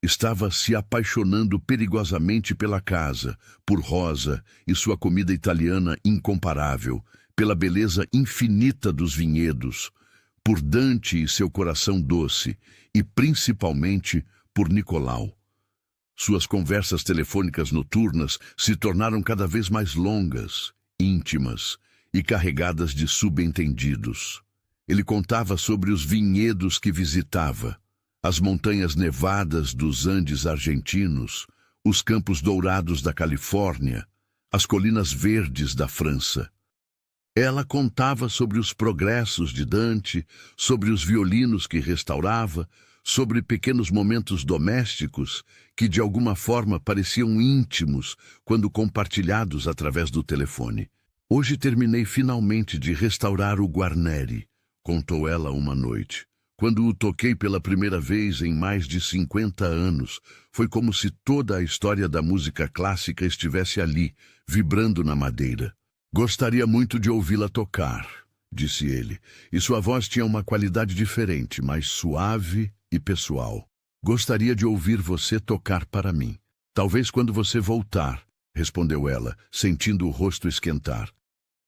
Estava se apaixonando perigosamente pela casa, por Rosa e sua comida italiana incomparável, pela beleza infinita dos vinhedos, por Dante e seu coração doce, e principalmente por Nicolau. Suas conversas telefônicas noturnas se tornaram cada vez mais longas, íntimas, e carregadas de subentendidos. Ele contava sobre os vinhedos que visitava, as montanhas nevadas dos Andes argentinos, os campos dourados da Califórnia, as colinas verdes da França. Ela contava sobre os progressos de Dante, sobre os violinos que restaurava, sobre pequenos momentos domésticos que de alguma forma pareciam íntimos quando compartilhados através do telefone. Hoje terminei finalmente de restaurar o Guarneri, contou ela uma noite. Quando o toquei pela primeira vez em mais de 50 anos, foi como se toda a história da música clássica estivesse ali, vibrando na madeira. Gostaria muito de ouvi-la tocar, disse ele, e sua voz tinha uma qualidade diferente, mais suave e pessoal. Gostaria de ouvir você tocar para mim. Talvez quando você voltar, respondeu ela, sentindo o rosto esquentar.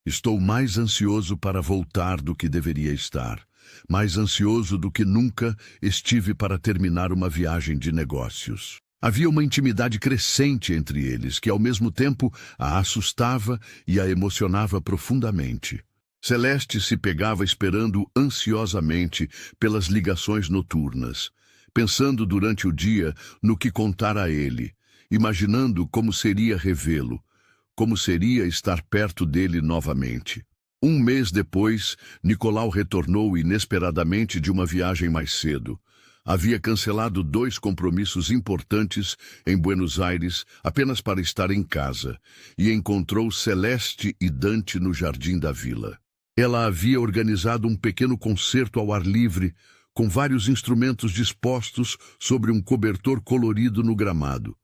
Estou mais ansioso para voltar do que deveria estar. Mais ansioso do que nunca estive para terminar uma viagem de negócios. Havia uma intimidade crescente entre eles, que ao mesmo tempo a assustava e a emocionava profundamente. Celeste se pegava esperando ansiosamente pelas ligações noturnas, pensando durante o dia no que contar a ele, imaginando como seria revê-lo, como seria estar perto dele novamente. Um mês depois, Nicolau retornou inesperadamente de uma viagem mais cedo. Havia cancelado 2 compromissos importantes em Buenos Aires apenas para estar em casa, e encontrou Celeste e Dante no jardim da vila. Ela havia organizado um pequeno concerto ao ar livre, com vários instrumentos dispostos sobre um cobertor colorido no gramado.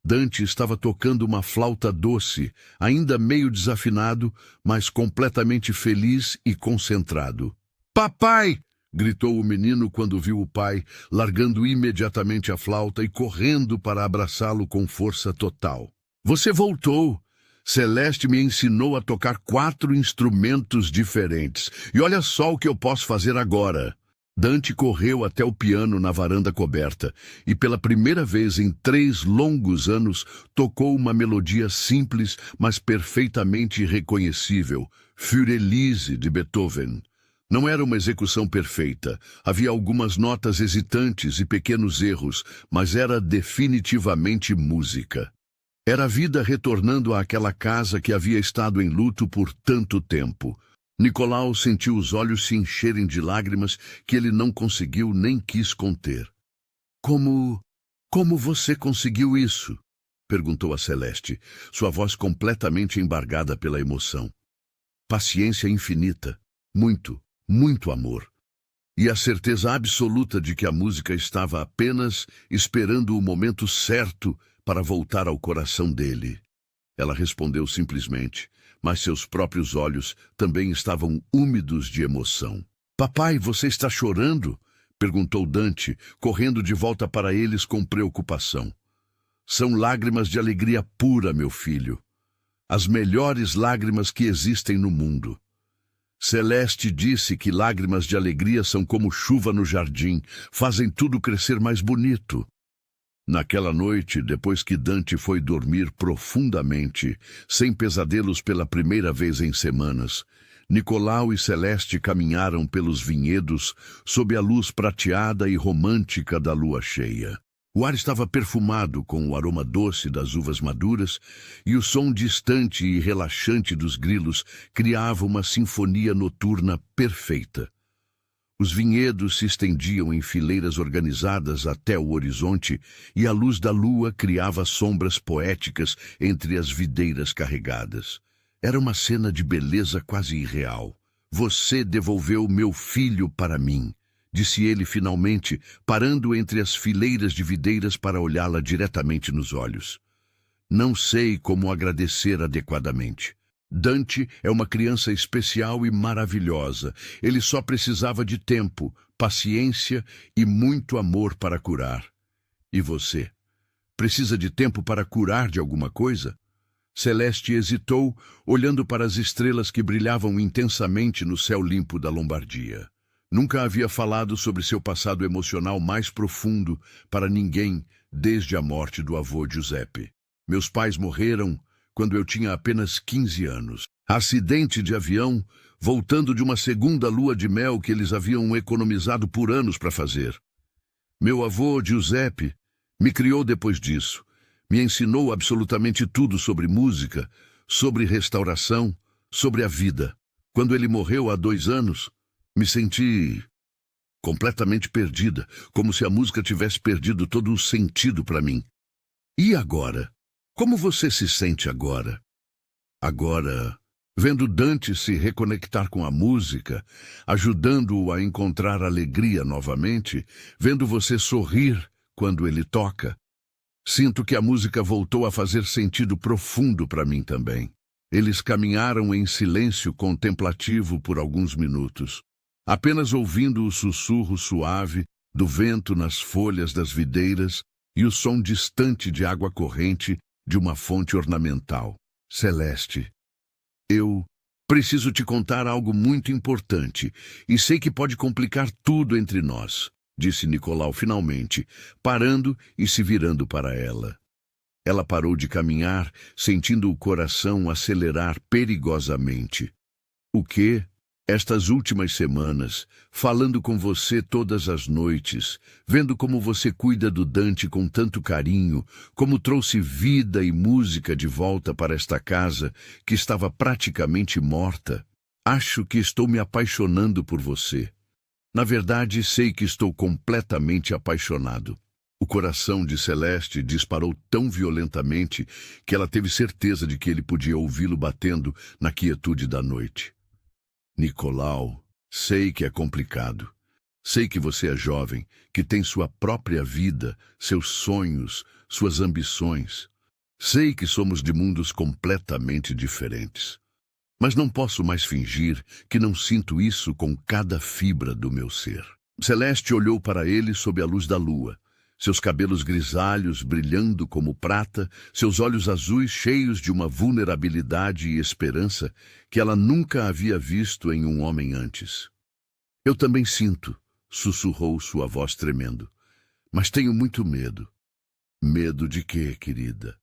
Dante estava tocando uma flauta doce, ainda meio desafinado, mas completamente feliz e concentrado. "Papai!" gritou o menino quando viu o pai, largando imediatamente a flauta e correndo para abraçá-lo com força total. "Você voltou! Celeste me ensinou a tocar 4 instrumentos diferentes. E olha só o que eu posso fazer agora." Dante correu até o piano na varanda coberta e, pela primeira vez em 3 longos anos, tocou uma melodia simples, mas perfeitamente reconhecível, Für Elise, de Beethoven. Não era uma execução perfeita, havia algumas notas hesitantes e pequenos erros, mas era definitivamente música. Era a vida retornando àquela casa que havia estado em luto por tanto tempo. Nicolau sentiu os olhos se encherem de lágrimas que ele não conseguiu nem quis conter. Como você conseguiu isso?" perguntou a Celeste, sua voz completamente embargada pela emoção. "Paciência infinita, muito amor. E a certeza absoluta de que a música estava apenas esperando o momento certo para voltar ao coração dele." Ela respondeu simplesmente, mas seus próprios olhos também estavam úmidos de emoção. "Papai, você está chorando?" perguntou Dante, correndo de volta para eles com preocupação. "São lágrimas de alegria pura, meu filho. As melhores lágrimas que existem no mundo." Celeste disse que lágrimas de alegria são como chuva no jardim, fazem tudo crescer mais bonito. Naquela noite, depois que Dante foi dormir profundamente, sem pesadelos pela primeira vez em semanas, Nicolau e Celeste caminharam pelos vinhedos sob a luz prateada e romântica da lua cheia. O ar estava perfumado com o aroma doce das uvas maduras e o som distante e relaxante dos grilos criava uma sinfonia noturna perfeita. Os vinhedos se estendiam em fileiras organizadas até o horizonte e a luz da lua criava sombras poéticas entre as videiras carregadas. Era uma cena de beleza quase irreal. "Você devolveu meu filho para mim", disse ele finalmente, parando entre as fileiras de videiras para olhá-la diretamente nos olhos. "Não sei como agradecer adequadamente. Dante é uma criança especial e maravilhosa. Ele só precisava de tempo, paciência e muito amor para curar. E você? Precisa de tempo para curar de alguma coisa?" Celeste hesitou, olhando para as estrelas que brilhavam intensamente no céu limpo da Lombardia. Nunca havia falado sobre seu passado emocional mais profundo para ninguém desde a morte do avô Giuseppe. "Meus pais morreram quando eu tinha apenas 15 anos. Acidente de avião, voltando de uma segunda lua de mel que eles haviam economizado por anos para fazer. Meu avô, Giuseppe, me criou depois disso. Me ensinou absolutamente tudo sobre música, sobre restauração, sobre a vida. Quando ele morreu há 2 anos, me senti completamente perdida, como se a música tivesse perdido todo o sentido para mim. E agora? Como você se sente agora?" Agora, vendo Dante se reconectar com a música, ajudando-o a encontrar alegria novamente, vendo você sorrir quando ele toca, sinto que a música voltou a fazer sentido profundo para mim também. Eles caminharam em silêncio contemplativo por alguns minutos, apenas ouvindo o sussurro suave do vento nas folhas das videiras e o som distante de água corrente de uma fonte ornamental. "Celeste, eu preciso te contar algo muito importante e sei que pode complicar tudo entre nós", disse Nicolau finalmente, parando e se virando para ela. Ela parou de caminhar, sentindo o coração acelerar perigosamente. "O quê?" Estas últimas semanas, falando com você todas as noites, vendo como você cuida do Dante com tanto carinho, como trouxe vida e música de volta para esta casa que estava praticamente morta, acho que estou me apaixonando por você. Na verdade, sei que estou completamente apaixonado. O coração de Celeste disparou tão violentamente que ela teve certeza de que ele podia ouvi-lo batendo na quietude da noite. Nicolau, sei que é complicado. Sei que você é jovem, que tem sua própria vida, seus sonhos, suas ambições. Sei que somos de mundos completamente diferentes. Mas não posso mais fingir que não sinto isso com cada fibra do meu ser. Celeste olhou para ele sob a luz da lua, seus cabelos grisalhos brilhando como prata, seus olhos azuis cheios de uma vulnerabilidade e esperança que ela nunca havia visto em um homem antes. Eu também sinto, sussurrou sua voz tremendo, mas tenho muito medo. Medo de quê, querida?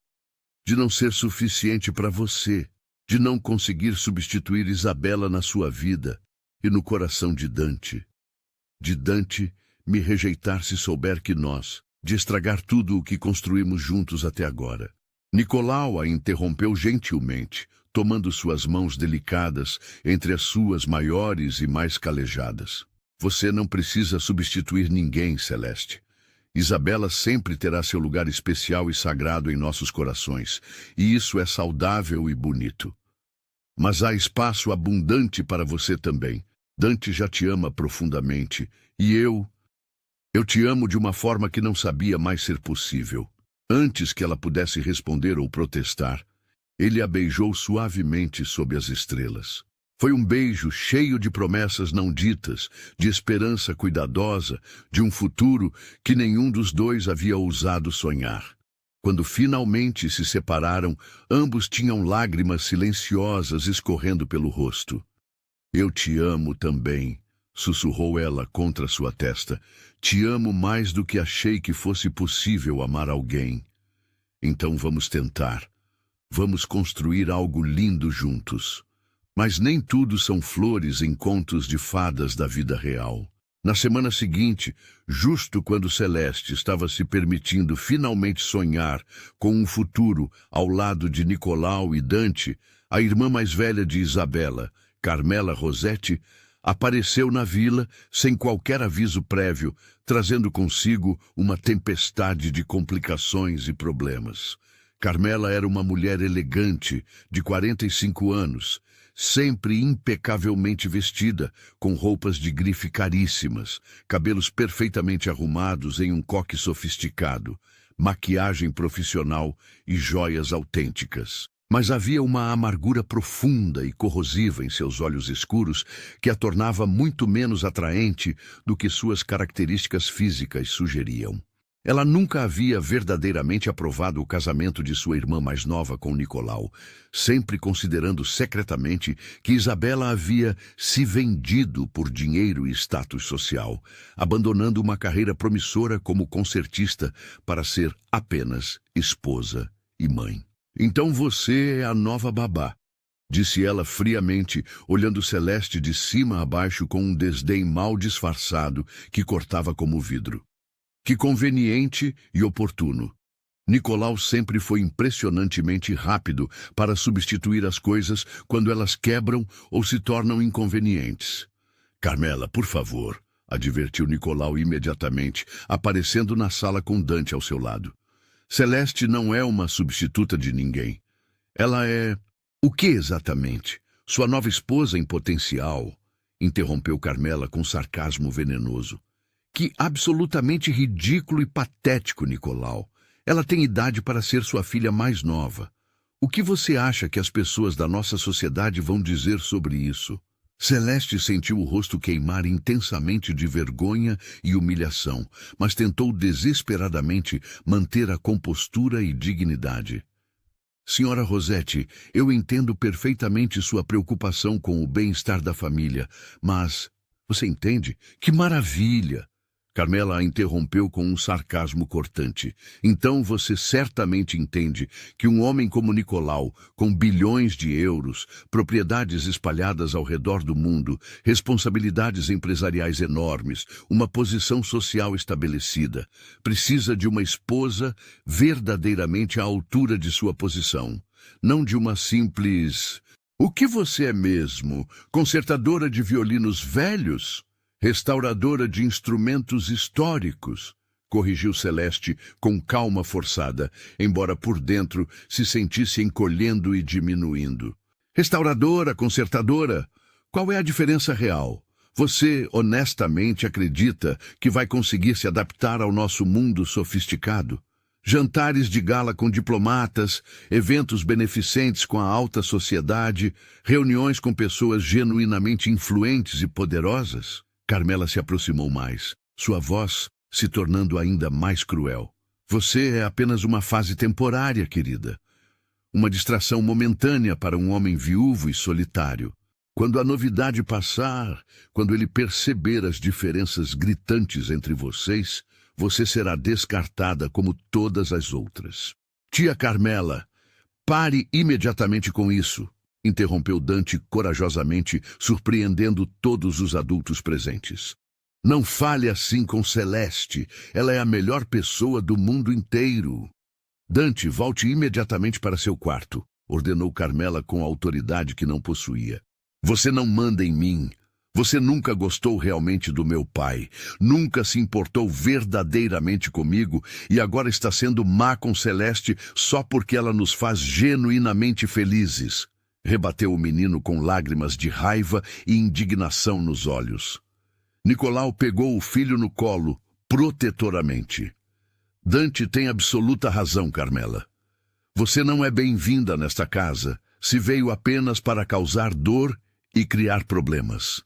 De não ser suficiente para você, de não conseguir substituir Isabela na sua vida e no coração de Dante. De Dante me rejeitar se souber que nós, de estragar tudo o que construímos juntos até agora. Nicolau a interrompeu gentilmente, tomando suas mãos delicadas entre as suas maiores e mais calejadas. Você não precisa substituir ninguém, Celeste. Isabela sempre terá seu lugar especial e sagrado em nossos corações, e isso é saudável e bonito. Mas há espaço abundante para você também. Dante já te ama profundamente, e eu te amo de uma forma que não sabia mais ser possível. Antes que ela pudesse responder ou protestar, ele a beijou suavemente sob as estrelas. Foi um beijo cheio de promessas não ditas, de esperança cuidadosa, de um futuro que nenhum dos dois havia ousado sonhar. Quando finalmente se separaram, ambos tinham lágrimas silenciosas escorrendo pelo rosto. Eu te amo também, sussurrou ela contra sua testa. Te amo mais do que achei que fosse possível amar alguém. Então vamos tentar. Vamos construir algo lindo juntos. Mas nem tudo são flores em contos de fadas da vida real. Na semana seguinte, justo quando Celeste estava se permitindo finalmente sonhar com um futuro ao lado de Nicolau e Dante, a irmã mais velha de Isabela, Carmela Rossetti, apareceu na vila sem qualquer aviso prévio, trazendo consigo uma tempestade de complicações e problemas. Carmela era uma mulher elegante, de 45 anos, sempre impecavelmente vestida, com roupas de grife caríssimas, cabelos perfeitamente arrumados em um coque sofisticado, maquiagem profissional e joias autênticas. Mas havia uma amargura profunda e corrosiva em seus olhos escuros que a tornava muito menos atraente do que suas características físicas sugeriam. Ela nunca havia verdadeiramente aprovado o casamento de sua irmã mais nova com Nicolau, sempre considerando secretamente que Isabela havia se vendido por dinheiro e status social, abandonando uma carreira promissora como concertista para ser apenas esposa e mãe. Então você é a nova babá, disse ela friamente, olhando Celeste de cima a baixo com um desdém mal disfarçado que cortava como vidro. Que conveniente e oportuno. Nicolau sempre foi impressionantemente rápido para substituir as coisas quando elas quebram ou se tornam inconvenientes. Carmela, por favor, advertiu Nicolau imediatamente, aparecendo na sala com Dante ao seu lado. Celeste não é uma substituta de ninguém. Ela é... O que exatamente? Sua nova esposa em potencial, interrompeu Carmela com sarcasmo venenoso. Que absolutamente ridículo e patético, Nicolau. Ela tem idade para ser sua filha mais nova. O que você acha que as pessoas da nossa sociedade vão dizer sobre isso? Celeste sentiu o rosto queimar intensamente de vergonha e humilhação, mas tentou desesperadamente manter a compostura e dignidade. Senhora Rossetti, eu entendo perfeitamente sua preocupação com o bem-estar da família, mas... Você entende? Que maravilha! Carmela a interrompeu com um sarcasmo cortante. Então você certamente entende que um homem como Nicolau, com bilhões de euros, propriedades espalhadas ao redor do mundo, responsabilidades empresariais enormes, uma posição social estabelecida, precisa de uma esposa verdadeiramente à altura de sua posição, não de uma simples... O que você é mesmo? Consertadora de violinos velhos? Restauradora de instrumentos históricos, corrigiu Celeste com calma forçada, embora por dentro se sentisse encolhendo e diminuindo. Restauradora, consertadora, qual é a diferença real? Você honestamente acredita que vai conseguir se adaptar ao nosso mundo sofisticado? Jantares de gala com diplomatas, eventos beneficentes com a alta sociedade, reuniões com pessoas genuinamente influentes e poderosas? Carmela se aproximou mais, sua voz se tornando ainda mais cruel. Você é apenas uma fase temporária, querida. Uma distração momentânea para um homem viúvo e solitário. Quando a novidade passar, quando ele perceber as diferenças gritantes entre vocês, você será descartada como todas as outras. Tia Carmela, pare imediatamente com isso, interrompeu Dante corajosamente, surpreendendo todos os adultos presentes. Não fale assim com Celeste, ela é a melhor pessoa do mundo inteiro. Dante, volte imediatamente para seu quarto, ordenou Carmela com a autoridade que não possuía. Você não manda em mim. Você nunca gostou realmente do meu pai, nunca se importou verdadeiramente comigo e agora está sendo má com Celeste só porque ela nos faz genuinamente felizes. Rebateu o menino com lágrimas de raiva e indignação nos olhos. Nicolau pegou o filho no colo, protetoramente. Dante tem absoluta razão, Carmela. Você não é bem-vinda nesta casa, se veio apenas para causar dor e criar problemas.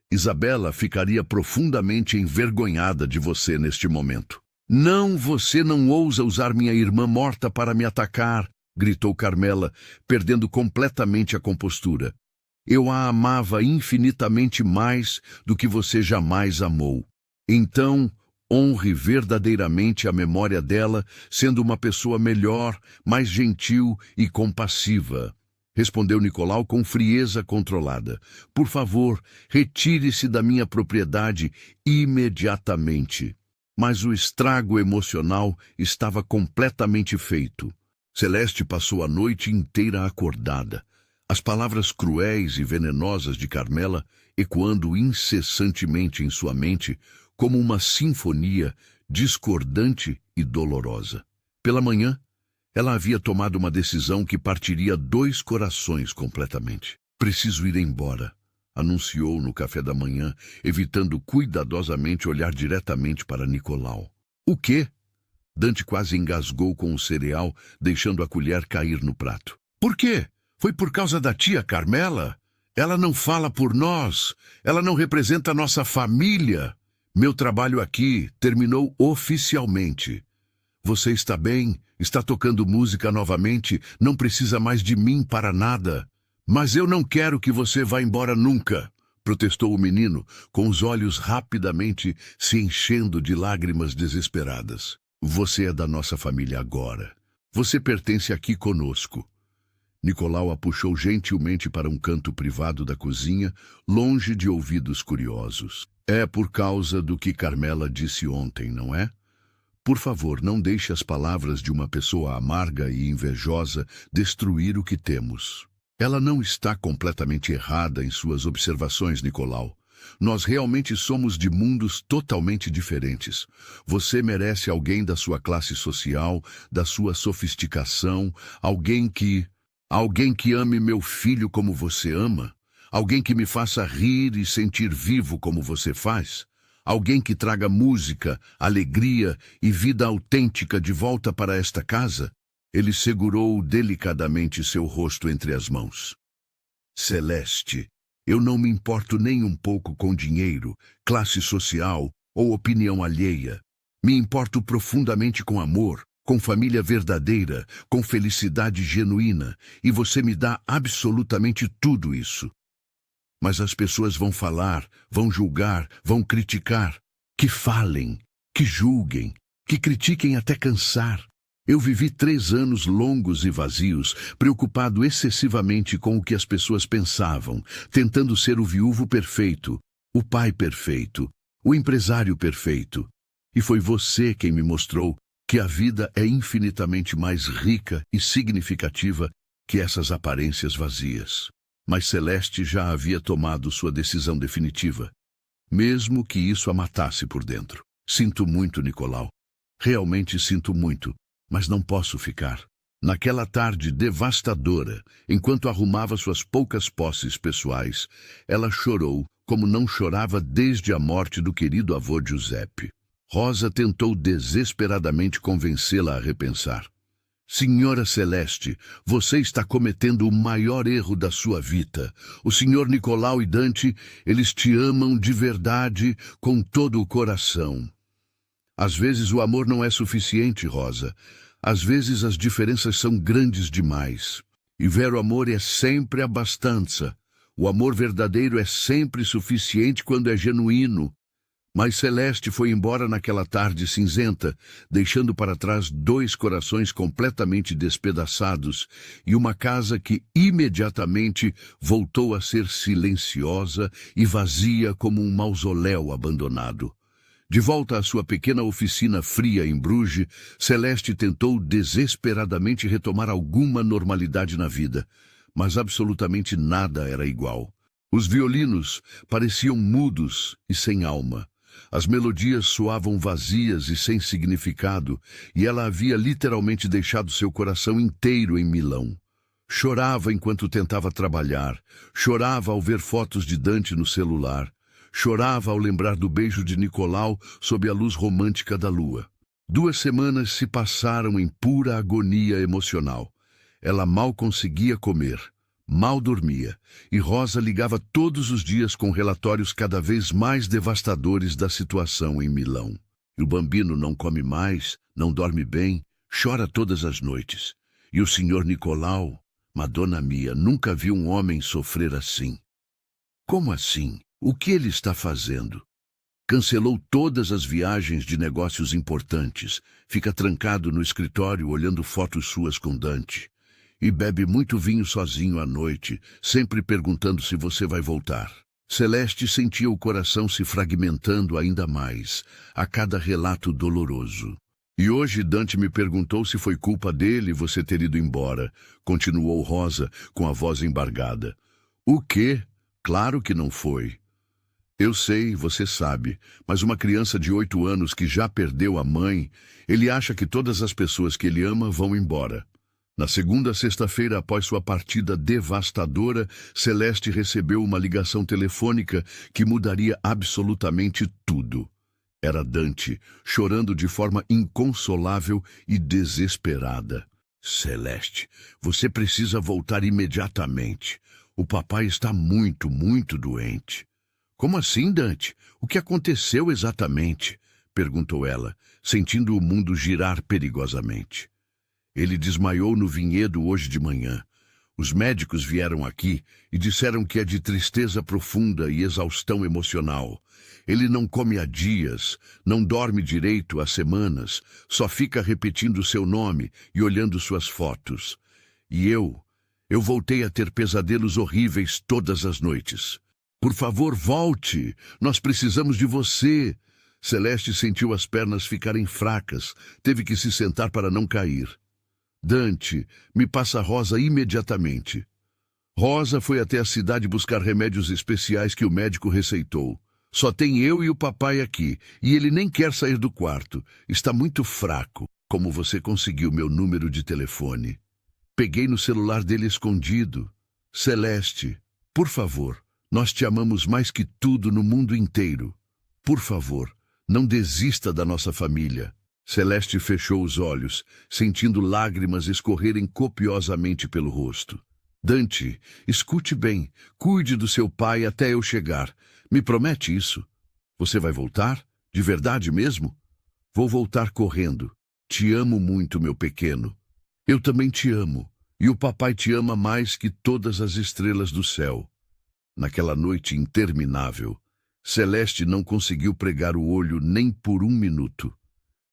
Isabela ficaria profundamente envergonhada de você neste momento. Não, você não ousa usar minha irmã morta para me atacar, gritou Carmela, perdendo completamente a compostura. Eu a amava infinitamente mais do que você jamais amou. Então, honre verdadeiramente a memória dela, sendo uma pessoa melhor, mais gentil e compassiva. Respondeu Nicolau com frieza controlada. Por favor, retire-se da minha propriedade imediatamente. Mas o estrago emocional estava completamente feito. Celeste passou a noite inteira acordada. As palavras cruéis e venenosas de Carmela ecoando incessantemente em sua mente como uma sinfonia discordante e dolorosa. Pela manhã, ela havia tomado uma decisão que partiria dois corações completamente. Preciso ir embora, anunciou no café da manhã, evitando cuidadosamente olhar diretamente para Nicolau. O quê? Dante quase engasgou com o cereal, deixando a colher cair no prato. Por quê? Foi por causa da tia Carmela? Ela não fala por nós. Ela não representa a nossa família. Meu trabalho aqui terminou oficialmente. Você está bem? Está tocando música novamente? Não precisa mais de mim para nada. Mas eu não quero que você vá embora nunca, protestou o menino, com os olhos rapidamente se enchendo de lágrimas desesperadas. Você é da nossa família agora. Você pertence aqui conosco. Nicolau a puxou gentilmente para um canto privado da cozinha, longe de ouvidos curiosos. É por causa do que Carmela disse ontem, não é? Por favor, não deixe as palavras de uma pessoa amarga e invejosa destruir o que temos. Ela não está completamente errada em suas observações, Nicolau. Nós realmente somos de mundos totalmente diferentes. Você merece alguém da sua classe social, da sua sofisticação, alguém que ame meu filho como você ama, alguém que me faça rir e sentir vivo como você faz. Alguém que traga música, alegria e vida autêntica de volta para esta casa? Ele segurou delicadamente seu rosto entre as mãos. Celeste, eu não me importo nem um pouco com dinheiro, classe social ou opinião alheia. Me importo profundamente com amor, com família verdadeira, com felicidade genuína, e você me dá absolutamente tudo isso. Mas as pessoas vão falar, vão julgar, vão criticar. Que falem, que julguem, que critiquem até cansar. Eu vivi 3 anos longos e vazios, preocupado excessivamente com o que as pessoas pensavam, tentando ser o viúvo perfeito, o pai perfeito, o empresário perfeito. E foi você quem me mostrou que a vida é infinitamente mais rica e significativa que essas aparências vazias. Mas Celeste já havia tomado sua decisão definitiva, mesmo que isso a matasse por dentro. Sinto muito, Nicolau. Realmente sinto muito, mas não posso ficar. Naquela tarde devastadora, enquanto arrumava suas poucas posses pessoais, ela chorou como não chorava desde a morte do querido avô Giuseppe. Rosa tentou desesperadamente convencê-la a repensar. Senhora Celeste, você está cometendo o maior erro da sua vida. O senhor Nicolau e Dante, eles te amam de verdade, com todo o coração. Às vezes o amor não é suficiente, Rosa. Às vezes as diferenças são grandes demais. E vero amor é sempre a bastança. O amor verdadeiro é sempre suficiente quando é genuíno. Mas Celeste foi embora naquela tarde cinzenta, deixando para trás 2 corações completamente despedaçados e uma casa que imediatamente voltou a ser silenciosa e vazia como um mausoléu abandonado. De volta à sua pequena oficina fria em Bruges, Celeste tentou desesperadamente retomar alguma normalidade na vida, mas absolutamente nada era igual. Os violinos pareciam mudos e sem alma. As melodias soavam vazias e sem significado, e ela havia literalmente deixado seu coração inteiro em Milão. Chorava enquanto tentava trabalhar, chorava ao ver fotos de Dante no celular, chorava ao lembrar do beijo de Nicolau sob a luz romântica da lua. 2 semanas se passaram em pura agonia emocional. Ela mal conseguia comer. Mal dormia, e Rosa ligava todos os dias com relatórios cada vez mais devastadores da situação em Milão. E o bambino não come mais, não dorme bem, chora todas as noites. E o senhor Nicolau, Madonna mia, nunca viu um homem sofrer assim. Como assim? O que ele está fazendo? Cancelou todas as viagens de negócios importantes, fica trancado no escritório olhando fotos suas com Dante. E bebe muito vinho sozinho à noite, sempre perguntando se você vai voltar. Celeste sentia o coração se fragmentando ainda mais, a cada relato doloroso. E hoje Dante me perguntou se foi culpa dele você ter ido embora, continuou Rosa, com a voz embargada. O quê? Claro que não foi. Eu sei, você sabe, mas uma criança de 8 anos que já perdeu a mãe, ele acha que todas as pessoas que ele ama vão embora. Na segunda sexta-feira, após sua partida devastadora, Celeste recebeu uma ligação telefônica que mudaria absolutamente tudo. Era Dante, chorando de forma inconsolável e desesperada. Celeste, você precisa voltar imediatamente. O papai está muito, muito doente. Como assim, Dante? O que aconteceu exatamente? Perguntou ela, sentindo o mundo girar perigosamente. Ele desmaiou no vinhedo hoje de manhã. Os médicos vieram aqui e disseram que é de tristeza profunda e exaustão emocional. Ele não come há dias, não dorme direito há semanas, só fica repetindo seu nome e olhando suas fotos. E eu voltei a ter pesadelos horríveis todas as noites. Por favor, volte! Nós precisamos de você! Celeste sentiu as pernas ficarem fracas, teve que se sentar para não cair. Dante, me passa Rosa imediatamente. Rosa foi até a cidade buscar remédios especiais que o médico receitou. Só tem eu e o papai aqui, e ele nem quer sair do quarto. Está muito fraco. Como você conseguiu meu número de telefone? Peguei no celular dele escondido. Celeste, por favor, nós te amamos mais que tudo no mundo inteiro. Por favor, não desista da nossa família. Celeste fechou os olhos, sentindo lágrimas escorrerem copiosamente pelo rosto. Dante, escute bem, cuide do seu pai até eu chegar. Me promete isso? Você vai voltar? De verdade mesmo? Vou voltar correndo. Te amo muito, meu pequeno. Eu também te amo, e o papai te ama mais que todas as estrelas do céu. Naquela noite interminável, Celeste não conseguiu pregar o olho nem por um minuto.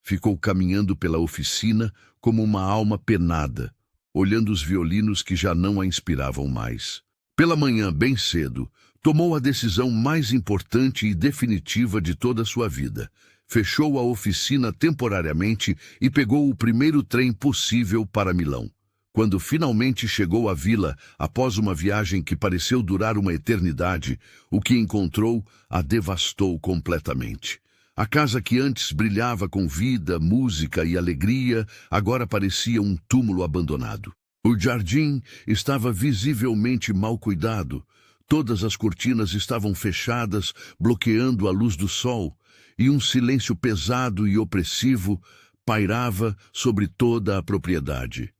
Ficou caminhando pela oficina como uma alma penada, olhando os violinos que já não a inspiravam mais. Pela manhã, bem cedo, tomou a decisão mais importante e definitiva de toda a sua vida. Fechou a oficina temporariamente e pegou o primeiro trem possível para Milão. Quando finalmente chegou à vila, após uma viagem que pareceu durar uma eternidade, o que encontrou a devastou completamente. A casa que antes brilhava com vida, música e alegria, agora parecia um túmulo abandonado. O jardim estava visivelmente mal cuidado. Todas as cortinas estavam fechadas, bloqueando a luz do sol, e um silêncio pesado e opressivo pairava sobre toda a propriedade.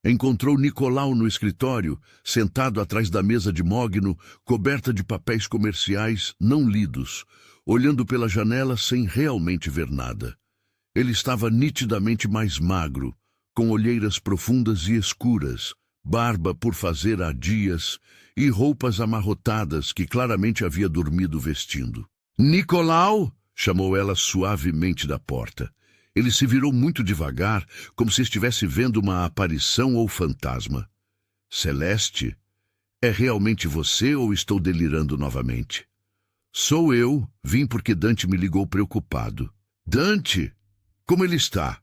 Encontrou Nicolau no escritório, sentado atrás da mesa de mogno, coberta de papéis comerciais não lidos, olhando pela janela sem realmente ver nada. Ele estava nitidamente mais magro, com olheiras profundas e escuras, barba por fazer há dias e roupas amarrotadas que claramente havia dormido vestindo. «Nicolau!» chamou ela suavemente da porta. Ele se virou muito devagar, como se estivesse vendo uma aparição ou fantasma. «Celeste, é realmente você ou estou delirando novamente?» «Sou eu. Vim porque Dante me ligou preocupado.» «Dante? Como ele está?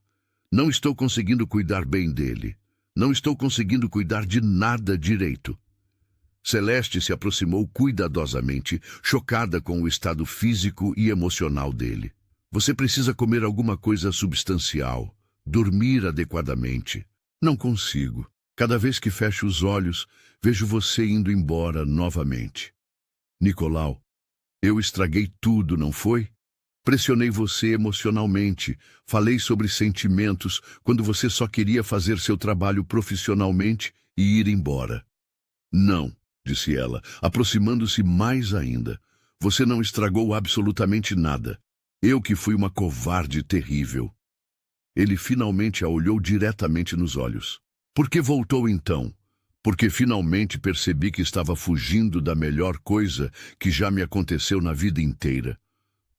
Não estou conseguindo cuidar bem dele. Não estou conseguindo cuidar de nada direito.» Celeste se aproximou cuidadosamente, chocada com o estado físico e emocional dele. «Você precisa comer alguma coisa substancial, dormir adequadamente.» «Não consigo. Cada vez que fecho os olhos, vejo você indo embora novamente.» «Nicolau, eu estraguei tudo, não foi? Pressionei você emocionalmente, falei sobre sentimentos quando você só queria fazer seu trabalho profissionalmente e ir embora.» «Não», disse ela, aproximando-se mais ainda. «Você não estragou absolutamente nada. Eu que fui uma covarde terrível.» Ele finalmente a olhou diretamente nos olhos. «Por que voltou então?» «Porque finalmente percebi que estava fugindo da melhor coisa que já me aconteceu na vida inteira.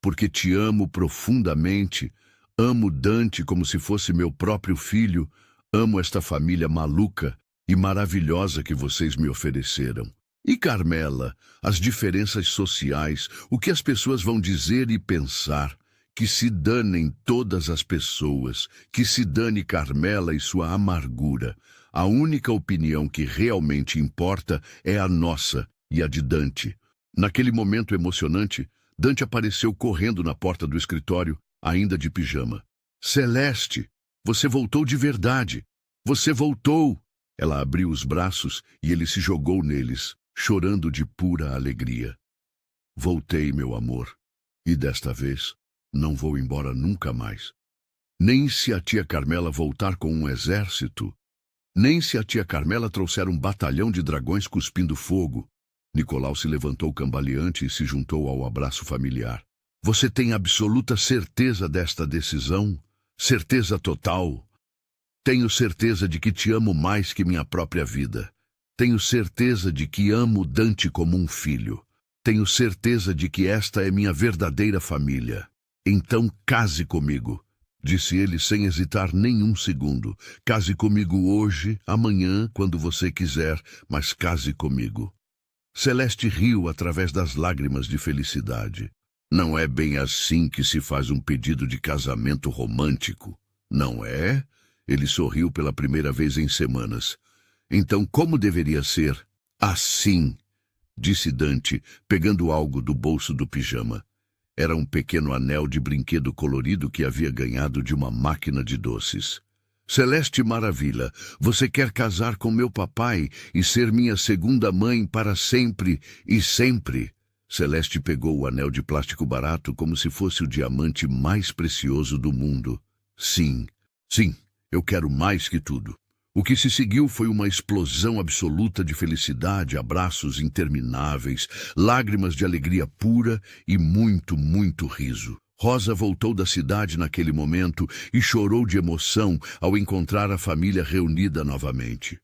Porque te amo profundamente, amo Dante como se fosse meu próprio filho, amo esta família maluca e maravilhosa que vocês me ofereceram. E Carmela, as diferenças sociais, o que as pessoas vão dizer e pensar, que se danem todas as pessoas, que se dane Carmela e sua amargura. A única opinião que realmente importa é a nossa e a de Dante.» Naquele momento emocionante, Dante apareceu correndo na porta do escritório, ainda de pijama. «Celeste, você voltou de verdade. Você voltou!» Ela abriu os braços e ele se jogou neles, chorando de pura alegria. «Voltei, meu amor, e desta vez não vou embora nunca mais. Nem se a tia Carmela voltar com um exército, nem se a tia Carmela trouxer um batalhão de dragões cuspindo fogo.» Nicolau se levantou cambaleante e se juntou ao abraço familiar. «Você tem absoluta certeza desta decisão? Certeza total?» «Tenho certeza de que te amo mais que minha própria vida. Tenho certeza de que amo Dante como um filho. Tenho certeza de que esta é minha verdadeira família. Então case comigo», disse ele sem hesitar nenhum segundo. «Case comigo hoje, amanhã, quando você quiser, mas case comigo.» Celeste riu através das lágrimas de felicidade. «Não é bem assim que se faz um pedido de casamento romântico, não é?» Ele sorriu pela primeira vez em semanas. «Então como deveria ser?» «Assim», disse Dante, pegando algo do bolso do pijama. Era um pequeno anel de brinquedo colorido que havia ganhado de uma máquina de doces. «Celeste Maravilha, você quer casar com meu papai e ser minha segunda mãe para sempre e sempre?» Celeste pegou o anel de plástico barato como se fosse o diamante mais precioso do mundo. «Sim, sim, eu quero mais que tudo.» O que se seguiu foi uma explosão absoluta de felicidade, abraços intermináveis, lágrimas de alegria pura e muito, muito riso. Rosa voltou da cidade naquele momento e chorou de emoção ao encontrar a família reunida novamente.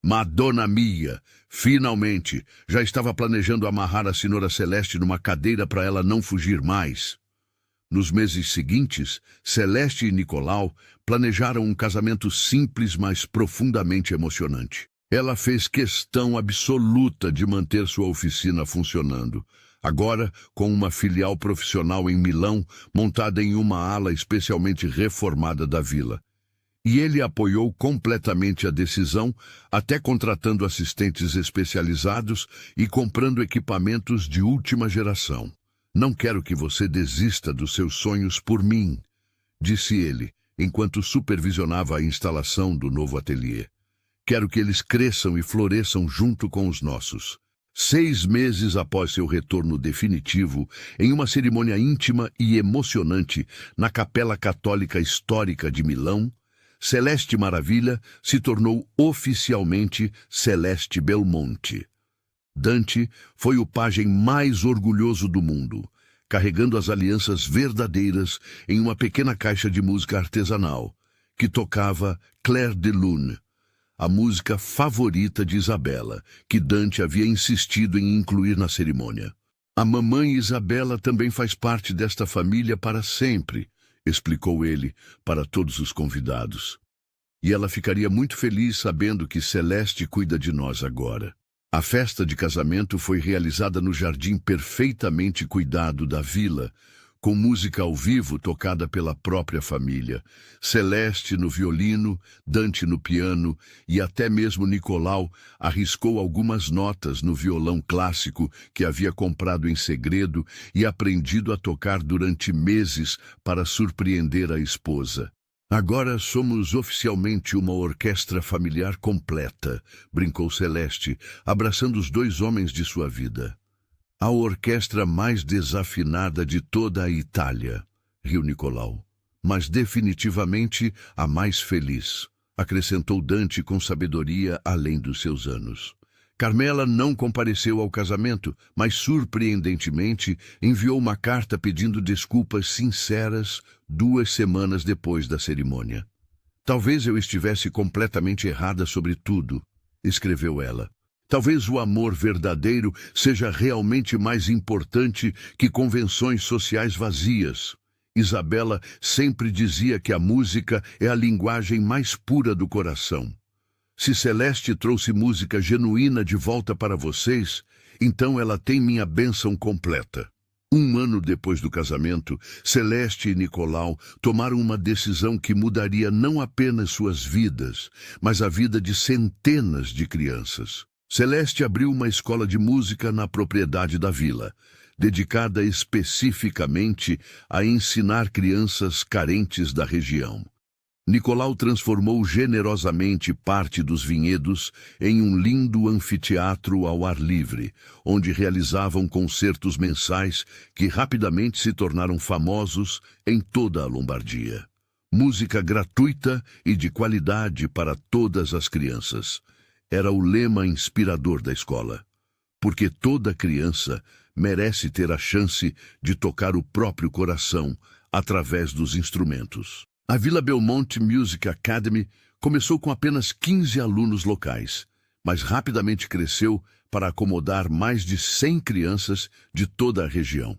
Madonna mia! Finalmente! Já estava planejando amarrar a senhora Celeste numa cadeira para ela não fugir mais. Nos meses seguintes, Celeste e Nicolau planejaram um casamento simples, mas profundamente emocionante. Ela fez questão absoluta de manter sua oficina funcionando. Agora, com uma filial profissional em Milão, montada em uma ala especialmente reformada da vila. E ele apoiou completamente a decisão, até contratando assistentes especializados e comprando equipamentos de última geração. Não quero que você desista dos seus sonhos por mim, disse ele, enquanto supervisionava a instalação do novo ateliê. Quero que eles cresçam e floresçam junto com os nossos. 6 meses após seu retorno definitivo, em uma cerimônia íntima e emocionante na Capela Católica Histórica de Milão, Celeste Maravilha se tornou oficialmente Celeste Belmonte. Dante foi o pajem mais orgulhoso do mundo, carregando as alianças verdadeiras em uma pequena caixa de música artesanal, que tocava Clair de Lune, a música favorita de Isabela, que Dante havia insistido em incluir na cerimônia. A mamãe Isabela também faz parte desta família para sempre, explicou ele para todos os convidados. E ela ficaria muito feliz sabendo que Celeste cuida de nós agora. A festa de casamento foi realizada no jardim perfeitamente cuidado da vila, com música ao vivo tocada pela própria família. Celeste no violino, Dante no piano e até mesmo Nicolau arriscou algumas notas no violão clássico que havia comprado em segredo e aprendido a tocar durante meses para surpreender a esposa. Agora somos oficialmente uma orquestra familiar completa, brincou Celeste, abraçando os 2 homens de sua vida. A orquestra mais desafinada de toda a Itália, riu Nicolau, mas definitivamente a mais feliz, acrescentou Dante com sabedoria além dos seus anos. Carmela não compareceu ao casamento, mas surpreendentemente enviou uma carta pedindo desculpas sinceras 2 semanas depois da cerimônia. Talvez eu estivesse completamente errada sobre tudo, escreveu ela. Talvez o amor verdadeiro seja realmente mais importante que convenções sociais vazias. Isabela sempre dizia que a música é a linguagem mais pura do coração. Se Celeste trouxe música genuína de volta para vocês, então ela tem minha bênção completa. 1 ano depois do casamento, Celeste e Nicolau tomaram uma decisão que mudaria não apenas suas vidas, mas a vida de centenas de crianças. Celeste abriu uma escola de música na propriedade da vila, dedicada especificamente a ensinar crianças carentes da região. Nicolau transformou generosamente parte dos vinhedos em um lindo anfiteatro ao ar livre, onde realizavam concertos mensais que rapidamente se tornaram famosos em toda a Lombardia. Música gratuita e de qualidade para todas as crianças. Era o lema inspirador da escola. Porque toda criança merece ter a chance de tocar o próprio coração através dos instrumentos. A Villa Belmonte Music Academy começou com apenas 15 alunos locais, mas rapidamente cresceu para acomodar mais de 100 crianças de toda a região.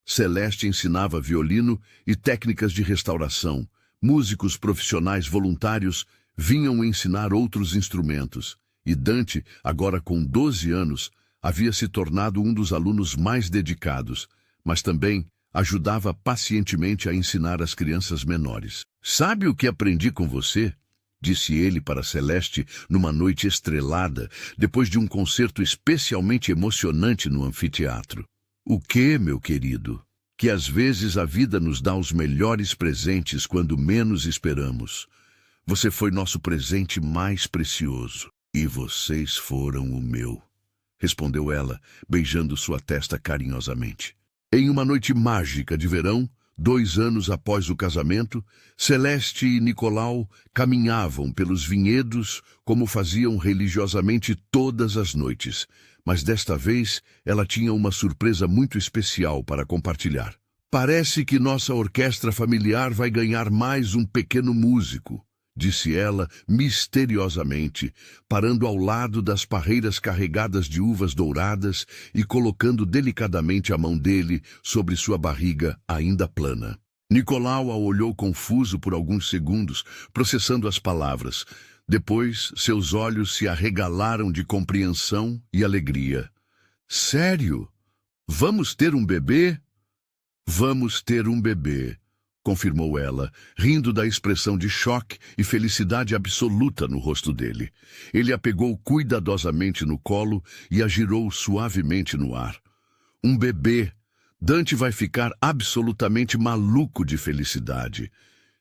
Celeste ensinava violino e técnicas de restauração. Músicos profissionais voluntários vinham ensinar outros instrumentos. E Dante, agora com 12 anos, havia se tornado um dos alunos mais dedicados, mas também ajudava pacientemente a ensinar as crianças menores. Sabe o que aprendi com você? Disse ele para Celeste numa noite estrelada, depois de um concerto especialmente emocionante no anfiteatro. O que, meu querido? Que às vezes a vida nos dá os melhores presentes quando menos esperamos. Você foi nosso presente mais precioso, e vocês foram o meu, respondeu ela, beijando sua testa carinhosamente. Em uma noite mágica de verão, 2 anos após o casamento, Celeste e Nicolau caminhavam pelos vinhedos como faziam religiosamente todas as noites, mas desta vez ela tinha uma surpresa muito especial para compartilhar. Parece que nossa orquestra familiar vai ganhar mais um pequeno músico, disse ela misteriosamente, parando ao lado das parreiras carregadas de uvas douradas e colocando delicadamente a mão dele sobre sua barriga ainda plana. Nicolau a olhou confuso por alguns segundos, processando as palavras. Depois, seus olhos se arregalaram de compreensão e alegria. Sério? Vamos ter um bebê? Vamos ter um bebê, confirmou ela, rindo da expressão de choque e felicidade absoluta no rosto dele. Ele a pegou cuidadosamente no colo e a girou suavemente no ar. Um bebê! Dante vai ficar absolutamente maluco de felicidade.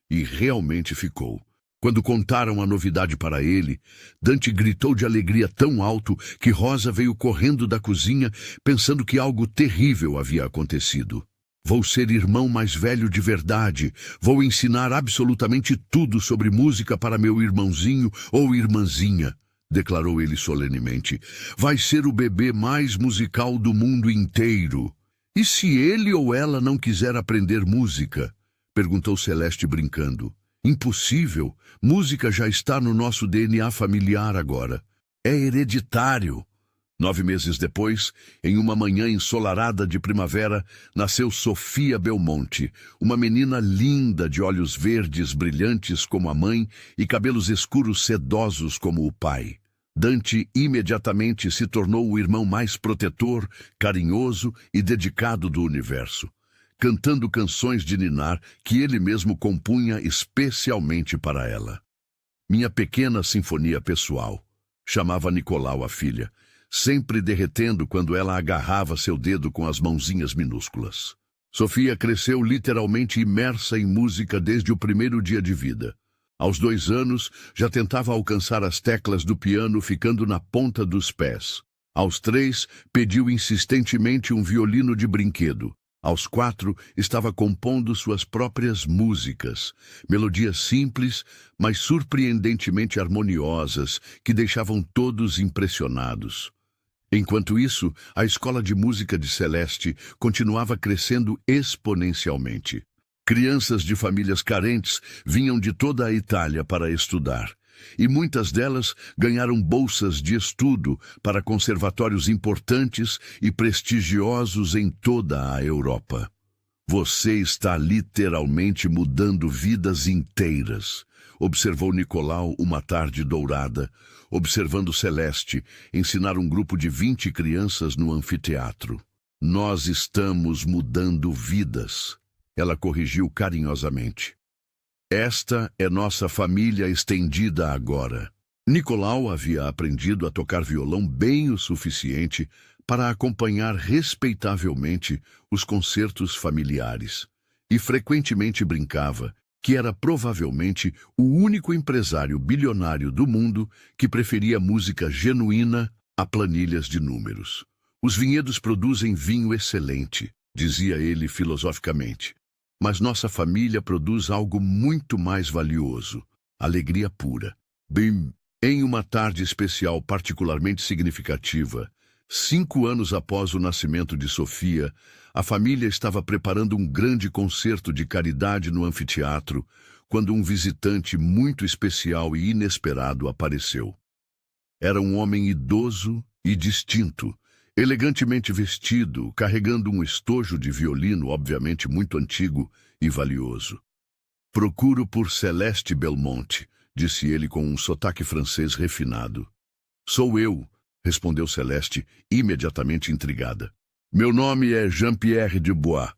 E realmente ficou. Quando contaram a novidade para ele, Dante gritou de alegria tão alto que Rosa veio correndo da cozinha pensando que algo terrível havia acontecido. Vou ser irmão mais velho de verdade. Vou ensinar absolutamente tudo sobre música para meu irmãozinho ou irmãzinha, declarou ele solenemente. Vai ser o bebê mais musical do mundo inteiro. E se ele ou ela não quiser aprender música? Perguntou Celeste brincando. Impossível. Música já está no nosso DNA familiar agora. É hereditário. 9 meses depois, em uma manhã ensolarada de primavera, nasceu Sofia Belmonte, uma menina linda de olhos verdes brilhantes como a mãe e cabelos escuros sedosos como o pai. Dante imediatamente se tornou o irmão mais protetor, carinhoso e dedicado do universo, cantando canções de ninar que ele mesmo compunha especialmente para ela. Minha pequena sinfonia pessoal, chamava Nicolau a filha, sempre derretendo quando ela agarrava seu dedo com as mãozinhas minúsculas. Sofia cresceu literalmente imersa em música desde o primeiro dia de vida. Aos 2 anos, já tentava alcançar as teclas do piano ficando na ponta dos pés. Aos 3, pediu insistentemente um violino de brinquedo. Aos 4, estava compondo suas próprias músicas, melodias simples, mas surpreendentemente harmoniosas, que deixavam todos impressionados. Enquanto isso, a escola de música de Celeste continuava crescendo exponencialmente. Crianças de famílias carentes vinham de toda a Itália para estudar, e muitas delas ganharam bolsas de estudo para conservatórios importantes e prestigiosos em toda a Europa. Você está literalmente mudando vidas inteiras, observou Nicolau uma tarde dourada, observando Celeste ensinar um grupo de 20 crianças no anfiteatro. Nós estamos mudando vidas. Ela corrigiu carinhosamente. Esta é nossa família estendida agora. Nicolau havia aprendido a tocar violão bem o suficiente para acompanhar respeitavelmente os concertos familiares e frequentemente brincava que era provavelmente o único empresário bilionário do mundo que preferia música genuína a planilhas de números. Os vinhedos produzem vinho excelente, dizia ele filosoficamente. Mas nossa família produz algo muito mais valioso, alegria pura. Bem, em uma tarde especial particularmente significativa, 5 anos após o nascimento de Sofia, a família estava preparando um grande concerto de caridade no anfiteatro, quando um visitante muito especial e inesperado apareceu. Era um homem idoso e distinto, elegantemente vestido, carregando um estojo de violino, obviamente muito antigo e valioso. Procuro por Celeste Belmonte, disse ele com um sotaque francês refinado. Sou eu, respondeu Celeste, imediatamente intrigada. Meu nome é Jean-Pierre Dubois.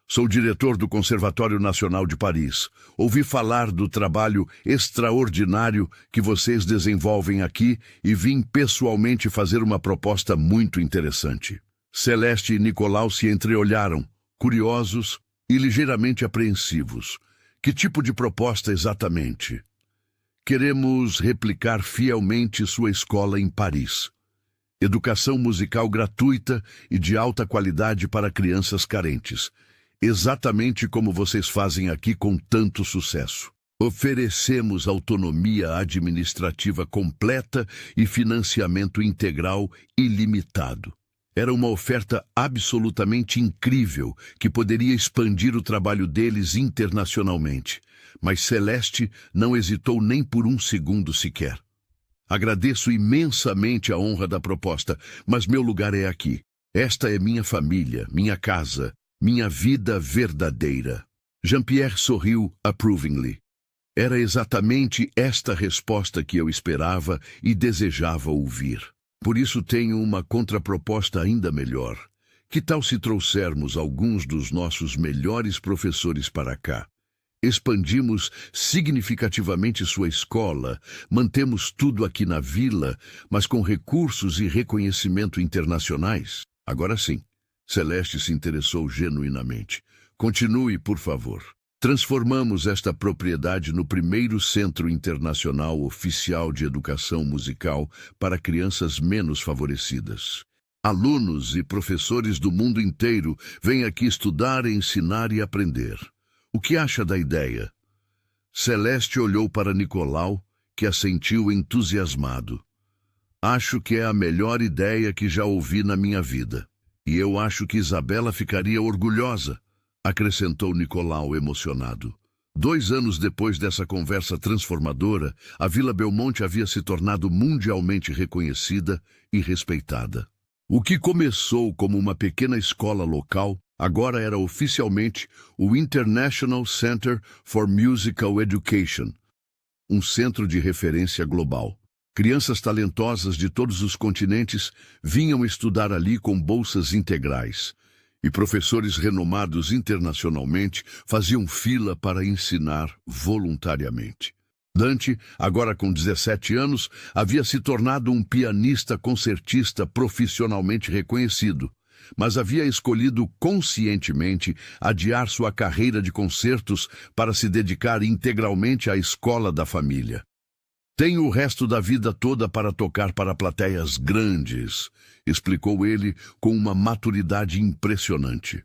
Sou diretor do Conservatório Nacional de Paris. Ouvi falar do trabalho extraordinário que vocês desenvolvem aqui e vim pessoalmente fazer uma proposta muito interessante. Celeste e Nicolau se entreolharam, curiosos e ligeiramente apreensivos. Que tipo de proposta exatamente? Queremos replicar fielmente sua escola em Paris. Educação musical gratuita e de alta qualidade para crianças carentes. Exatamente como vocês fazem aqui com tanto sucesso. Oferecemos autonomia administrativa completa e financiamento integral ilimitado. Era uma oferta absolutamente incrível que poderia expandir o trabalho deles internacionalmente. Mas Celeste não hesitou nem por um segundo sequer. Agradeço imensamente a honra da proposta, mas meu lugar é aqui. Esta é minha família, minha casa, minha vida verdadeira. Jean-Pierre sorriu approvingly. Era exatamente esta resposta que eu esperava e desejava ouvir. Por isso tenho uma contraproposta ainda melhor. Que tal se trouxermos alguns dos nossos melhores professores para cá? Expandimos significativamente sua escola, mantemos tudo aqui na vila, mas com recursos e reconhecimento internacionais. Agora sim, Celeste se interessou genuinamente. Continue, por favor. Transformamos esta propriedade no primeiro centro internacional oficial de educação musical para crianças menos favorecidas. Alunos e professores do mundo inteiro vêm aqui estudar, ensinar e aprender. O que acha da ideia? Celeste olhou para Nicolau, que assentiu entusiasmado. Acho que é a melhor ideia que já ouvi na minha vida. E eu acho que Isabela ficaria orgulhosa, acrescentou Nicolau emocionado. 2 anos depois dessa conversa transformadora, a Vila Belmonte havia se tornado mundialmente reconhecida e respeitada. O que começou como uma pequena escola local, agora era oficialmente o International Center for Musical Education, um centro de referência global. Crianças talentosas de todos os continentes vinham estudar ali com bolsas integrais, e professores renomados internacionalmente faziam fila para ensinar voluntariamente. Dante, agora com 17 anos, havia se tornado um pianista concertista profissionalmente reconhecido, mas havia escolhido conscientemente adiar sua carreira de concertos para se dedicar integralmente à escola da família. Tenho o resto da vida toda para tocar para plateias grandes, explicou ele com uma maturidade impressionante.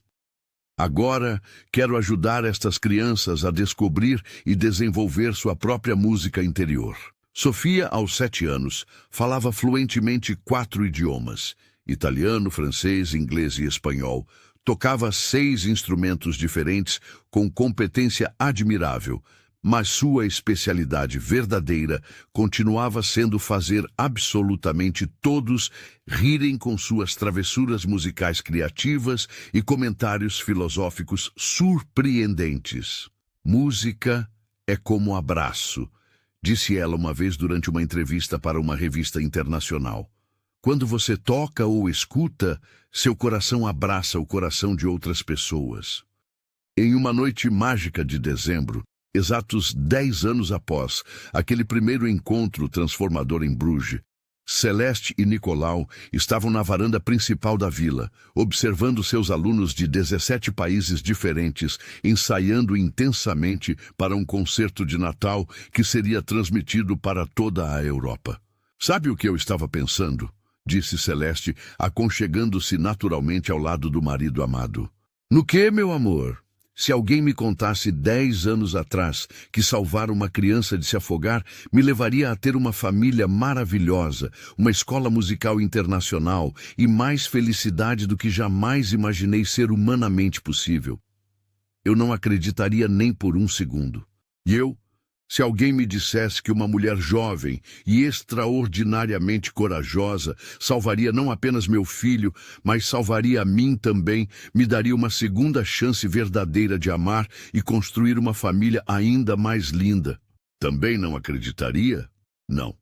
Agora quero ajudar estas crianças a descobrir e desenvolver sua própria música interior. Sofia, aos 7 anos, falava fluentemente 4 idiomas: italiano, francês, inglês e espanhol. Tocava 6 instrumentos diferentes com competência admirável, mas sua especialidade verdadeira continuava sendo fazer absolutamente todos rirem com suas travessuras musicais criativas e comentários filosóficos surpreendentes. Música é como abraço, disse ela uma vez durante uma entrevista para uma revista internacional. Quando você toca ou escuta, seu coração abraça o coração de outras pessoas. Em uma noite mágica de dezembro, exatos 10 anos após aquele primeiro encontro transformador em Bruges, Celeste e Nicolau estavam na varanda principal da vila, observando seus alunos de 17 países diferentes ensaiando intensamente para um concerto de Natal que seria transmitido para toda a Europa. Sabe o que eu estava pensando? Disse Celeste, aconchegando-se naturalmente ao lado do marido amado. No que, meu amor? Se alguém me contasse 10 anos atrás que salvar uma criança de se afogar me levaria a ter uma família maravilhosa, uma escola musical internacional e mais felicidade do que jamais imaginei ser humanamente possível, eu não acreditaria nem por um segundo. E eu, se alguém me dissesse que uma mulher jovem e extraordinariamente corajosa salvaria não apenas meu filho, mas salvaria a mim também, me daria uma segunda chance verdadeira de amar e construir uma família ainda mais linda, também não acreditaria? Não.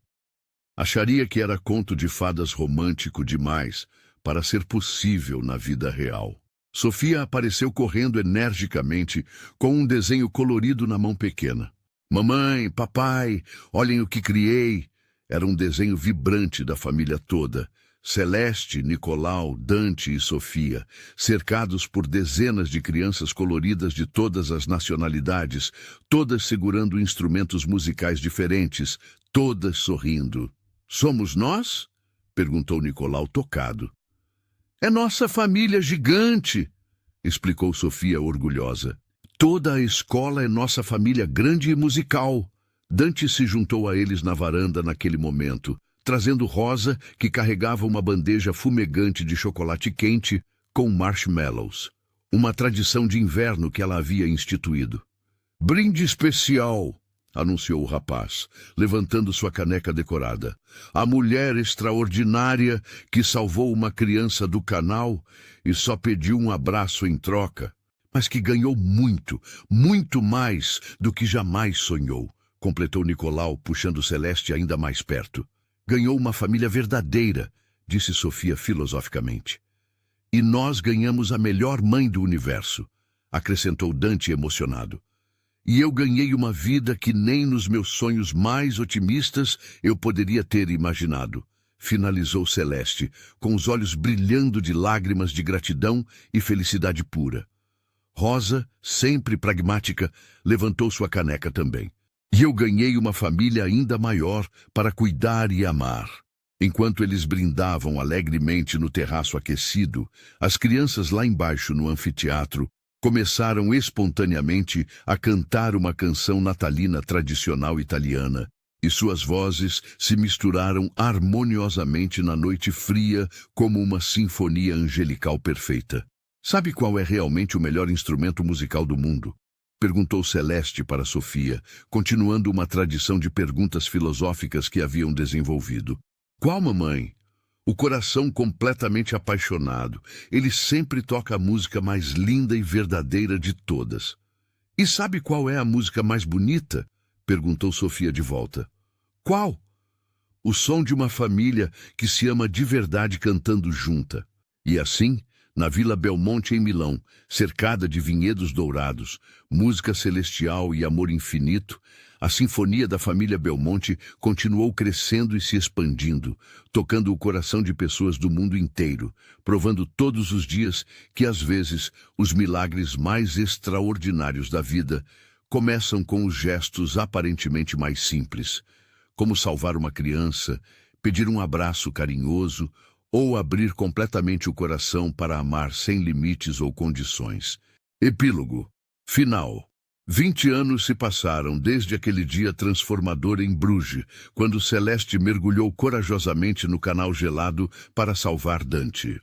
Acharia que era conto de fadas romântico demais para ser possível na vida real. Sofia apareceu correndo energicamente com um desenho colorido na mão pequena. Mamãe, papai, olhem o que criei. Era um desenho vibrante da família toda. Celeste, Nicolau, Dante e Sofia, cercados por dezenas de crianças coloridas de todas as nacionalidades, todas segurando instrumentos musicais diferentes, todas sorrindo. Somos nós? Perguntou Nicolau tocado. É nossa família gigante, explicou Sofia orgulhosa. Toda a escola é nossa família grande e musical. Dante se juntou a eles na varanda naquele momento, trazendo Rosa, que carregava uma bandeja fumegante de chocolate quente com marshmallows, uma tradição de inverno que ela havia instituído. "Brinde especial", anunciou o rapaz, levantando sua caneca decorada. "A mulher extraordinária que salvou uma criança do canal e só pediu um abraço em troca, mas que ganhou muito, muito mais do que jamais sonhou", completou Nicolau, puxando Celeste ainda mais perto. "Ganhou uma família verdadeira", disse Sofia filosoficamente. "E nós ganhamos a melhor mãe do universo", acrescentou Dante emocionado. "E eu ganhei uma vida que nem nos meus sonhos mais otimistas eu poderia ter imaginado", finalizou Celeste, com os olhos brilhando de lágrimas de gratidão e felicidade pura. Rosa, sempre pragmática, levantou sua caneca também. "E eu ganhei uma família ainda maior para cuidar e amar." Enquanto eles brindavam alegremente no terraço aquecido, as crianças lá embaixo no anfiteatro começaram espontaneamente a cantar uma canção natalina tradicional italiana, e suas vozes se misturaram harmoniosamente na noite fria como uma sinfonia angelical perfeita. "Sabe qual é realmente o melhor instrumento musical do mundo?" perguntou Celeste para Sofia, continuando uma tradição de perguntas filosóficas que haviam desenvolvido. "Qual, mamãe?" "O coração completamente apaixonado. Ele sempre toca a música mais linda e verdadeira de todas." "E sabe qual é a música mais bonita?" perguntou Sofia de volta. "Qual?" "O som de uma família que se ama de verdade cantando junta." E assim, na Vila Belmonte em Milão, cercada de vinhedos dourados, música celestial e amor infinito, a sinfonia da família Belmonte continuou crescendo e se expandindo, tocando o coração de pessoas do mundo inteiro, provando todos os dias que, às vezes, os milagres mais extraordinários da vida começam com os gestos aparentemente mais simples, como salvar uma criança, pedir um abraço carinhoso ou abrir completamente o coração para amar sem limites ou condições. Epílogo. Final. 20 anos se passaram desde aquele dia transformador em Bruges, quando Celeste mergulhou corajosamente no canal gelado para salvar Dante.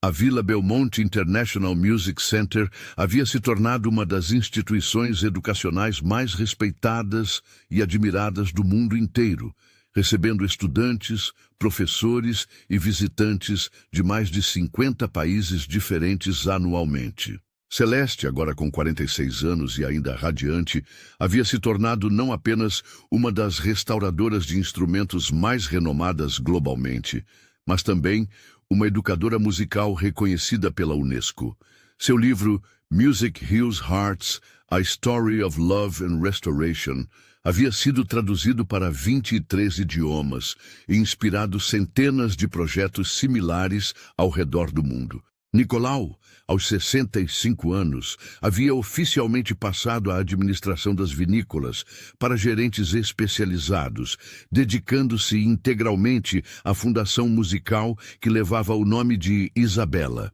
A Vila Belmonte International Music Center havia se tornado uma das instituições educacionais mais respeitadas e admiradas do mundo inteiro, recebendo estudantes, professores e visitantes de mais de 50 países diferentes anualmente. Celeste, agora com 46 anos e ainda radiante, havia se tornado não apenas uma das restauradoras de instrumentos mais renomadas globalmente, mas também uma educadora musical reconhecida pela Unesco. Seu livro Music Heals Hearts, A Story of Love and Restoration havia sido traduzido para 23 idiomas e inspirado centenas de projetos similares ao redor do mundo. Nicolau, aos 65 anos, havia oficialmente passado à administração das vinícolas para gerentes especializados, dedicando-se integralmente à fundação musical que levava o nome de Isabella.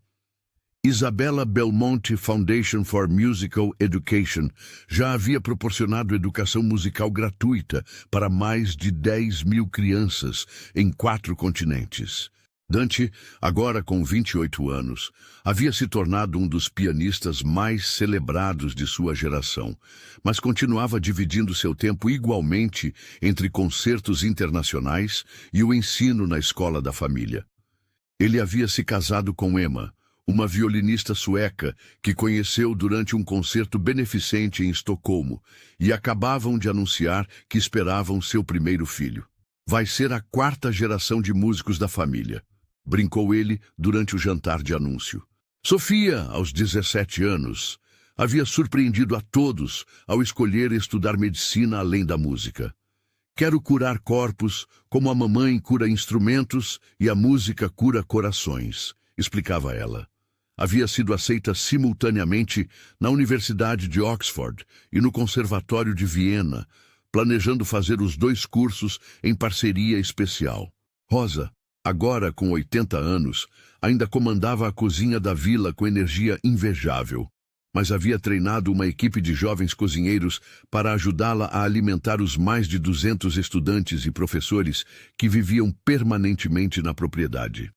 Isabella Belmonte Foundation for Musical Education já havia proporcionado educação musical gratuita para mais de 10.000 crianças em 4 continentes. Dante, agora com 28 anos, havia se tornado um dos pianistas mais celebrados de sua geração, mas continuava dividindo seu tempo igualmente entre concertos internacionais e o ensino na escola da família. Ele havia se casado com Emma, uma violinista sueca que conheceu durante um concerto beneficente em Estocolmo, e acabavam de anunciar que esperavam seu primeiro filho. "Vai ser a 4ª geração de músicos da família", brincou ele durante o jantar de anúncio. Sofia, aos 17 anos, havia surpreendido a todos ao escolher estudar medicina além da música. "Quero curar corpos como a mamãe cura instrumentos e a música cura corações", explicava ela. Havia sido aceita simultaneamente na Universidade de Oxford e no Conservatório de Viena, planejando fazer os 2 cursos em parceria especial. Rosa, agora com 80 anos, ainda comandava a cozinha da vila com energia invejável. mas havia treinado uma equipe de jovens cozinheiros para ajudá-la a alimentar os mais de 200 estudantes e professores que viviam permanentemente na propriedade.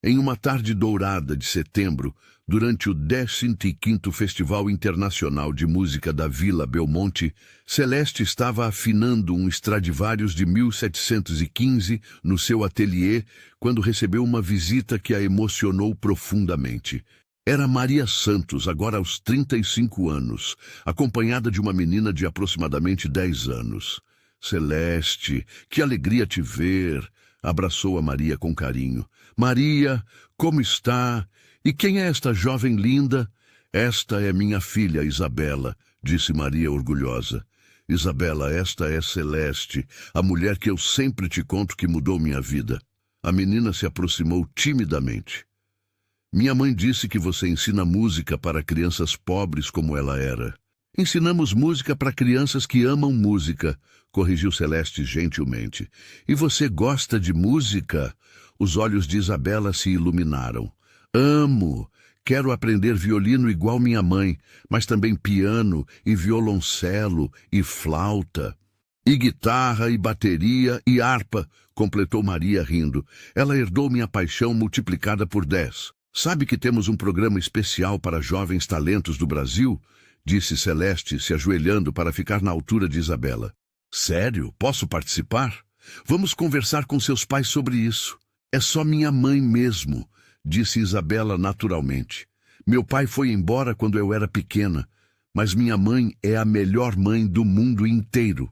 Em uma tarde dourada de setembro, durante o 15º Festival Internacional de Música da Vila Belmonte, Celeste estava afinando um Stradivarius de 1715 no seu ateliê quando recebeu uma visita que a emocionou profundamente. Era Maria Santos, agora aos 35 anos, acompanhada de uma menina de aproximadamente 10 anos. Celeste, que alegria te ver! Abraçou a Maria com carinho. Maria, como está? E quem é esta jovem linda? Esta é minha filha, Isabela, disse Maria orgulhosa. Isabela, esta é Celeste, a mulher que eu sempre te conto que mudou minha vida. A menina se aproximou timidamente. Minha mãe disse que você ensina música para crianças pobres como ela era. Ensinamos música para crianças que amam música, corrigiu Celeste gentilmente. E você gosta de música? Os olhos de Isabela se iluminaram. Amo! Quero aprender violino igual minha mãe, mas também piano e violoncelo e flauta. E guitarra e bateria e harpa, completou Maria rindo. Ela herdou minha paixão multiplicada por 10. Sabe que temos um programa especial para jovens talentos do Brasil? Disse Celeste, se ajoelhando para ficar na altura de Isabela. Sério? Posso participar? Vamos conversar com seus pais sobre isso. É só minha mãe mesmo, disse Isabela naturalmente. Meu pai foi embora quando eu era pequena, mas minha mãe é a melhor mãe do mundo inteiro.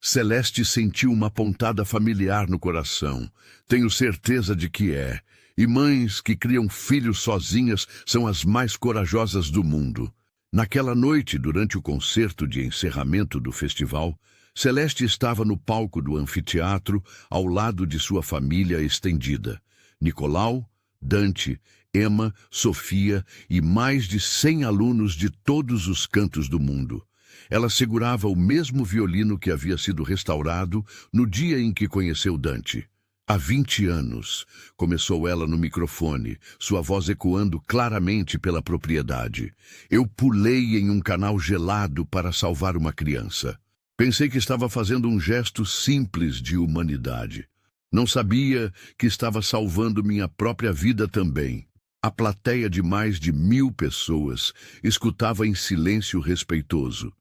Celeste sentiu uma pontada familiar no coração. Tenho certeza de que é. E mães que criam filhos sozinhas são as mais corajosas do mundo. Naquela noite, durante o concerto de encerramento do festival, Celeste estava no palco do anfiteatro, ao lado de sua família estendida. Nicolau, Dante, Emma, Sofia e mais de 100 alunos de todos os cantos do mundo. Ela segurava o mesmo violino que havia sido restaurado no dia em que conheceu Dante. Há 20 anos, começou ela no microfone, sua voz ecoando claramente pela propriedade. Eu pulei em um canal gelado para salvar uma criança. Pensei que estava fazendo um gesto simples de humanidade. Não sabia que estava salvando minha própria vida também. A plateia de mais de 1000 pessoas escutava em silêncio respeitoso.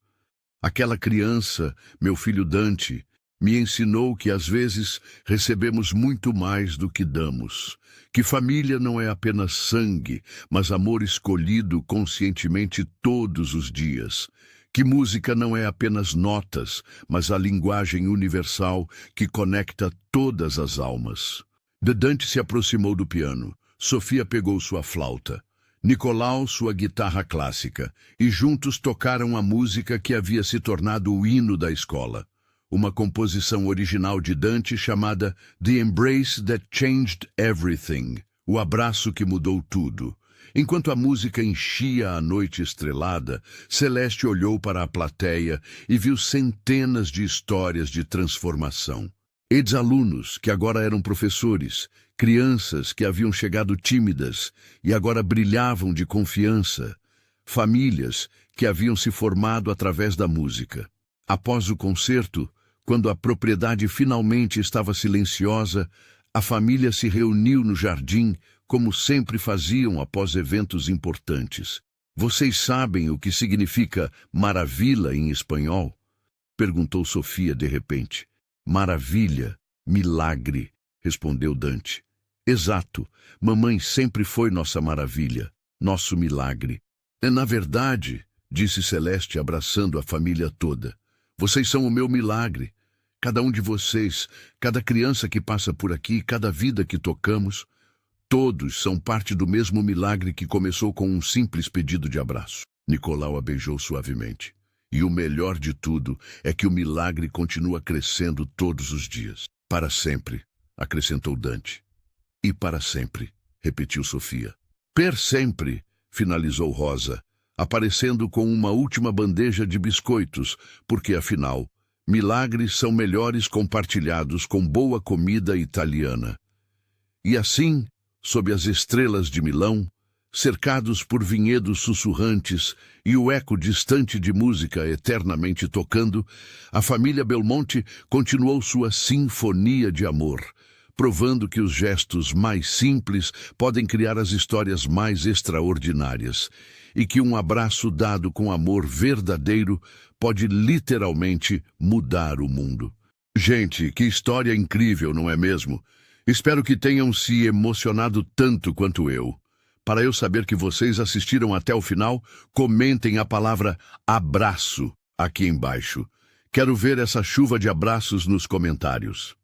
Aquela criança, meu filho Dante, me ensinou que às vezes recebemos muito mais do que damos, que família não é apenas sangue, mas amor escolhido conscientemente todos os dias, que música não é apenas notas, mas a linguagem universal que conecta todas as almas. Dante se aproximou do piano, Sofia pegou sua flauta, Nicolau sua guitarra clássica, e juntos tocaram a música que havia se tornado o hino da escola. Uma composição original de Dante chamada The Embrace That Changed Everything, o abraço que mudou tudo. Enquanto a música enchia a noite estrelada, Celeste olhou para a plateia e viu centenas de histórias de transformação. Ex-alunos que agora eram professores, crianças que haviam chegado tímidas e agora brilhavam de confiança, famílias que haviam se formado através da música. Após o concerto, quando a propriedade finalmente estava silenciosa, a família se reuniu no jardim, como sempre faziam após eventos importantes. Vocês sabem o que significa maravilha em espanhol? Perguntou Sofia de repente. Maravilha, milagre, respondeu Dante. Exato, mamãe sempre foi nossa maravilha, nosso milagre. Na verdade, disse Celeste abraçando a família toda, vocês são o meu milagre. Cada um de vocês, cada criança que passa por aqui, cada vida que tocamos, todos são parte do mesmo milagre que começou com um simples pedido de abraço. Nicolau a beijou suavemente. E o melhor de tudo é que o milagre continua crescendo todos os dias. Para sempre, acrescentou Dante. E para sempre, repetiu Sofia. Per sempre, finalizou Rosa, aparecendo com uma última bandeja de biscoitos, porque afinal, milagres são melhores compartilhados com boa comida italiana. E assim, sob as estrelas de Milão, cercados por vinhedos sussurrantes e o eco distante de música eternamente tocando, a família Belmonte continuou sua sinfonia de amor, provando que os gestos mais simples podem criar as histórias mais extraordinárias e que um abraço dado com amor verdadeiro pode literalmente mudar o mundo. Gente, que história incrível, não é mesmo? Espero que tenham se emocionado tanto quanto eu. Para eu saber que vocês assistiram até o final, comentem a palavra abraço aqui embaixo. Quero ver essa chuva de abraços nos comentários.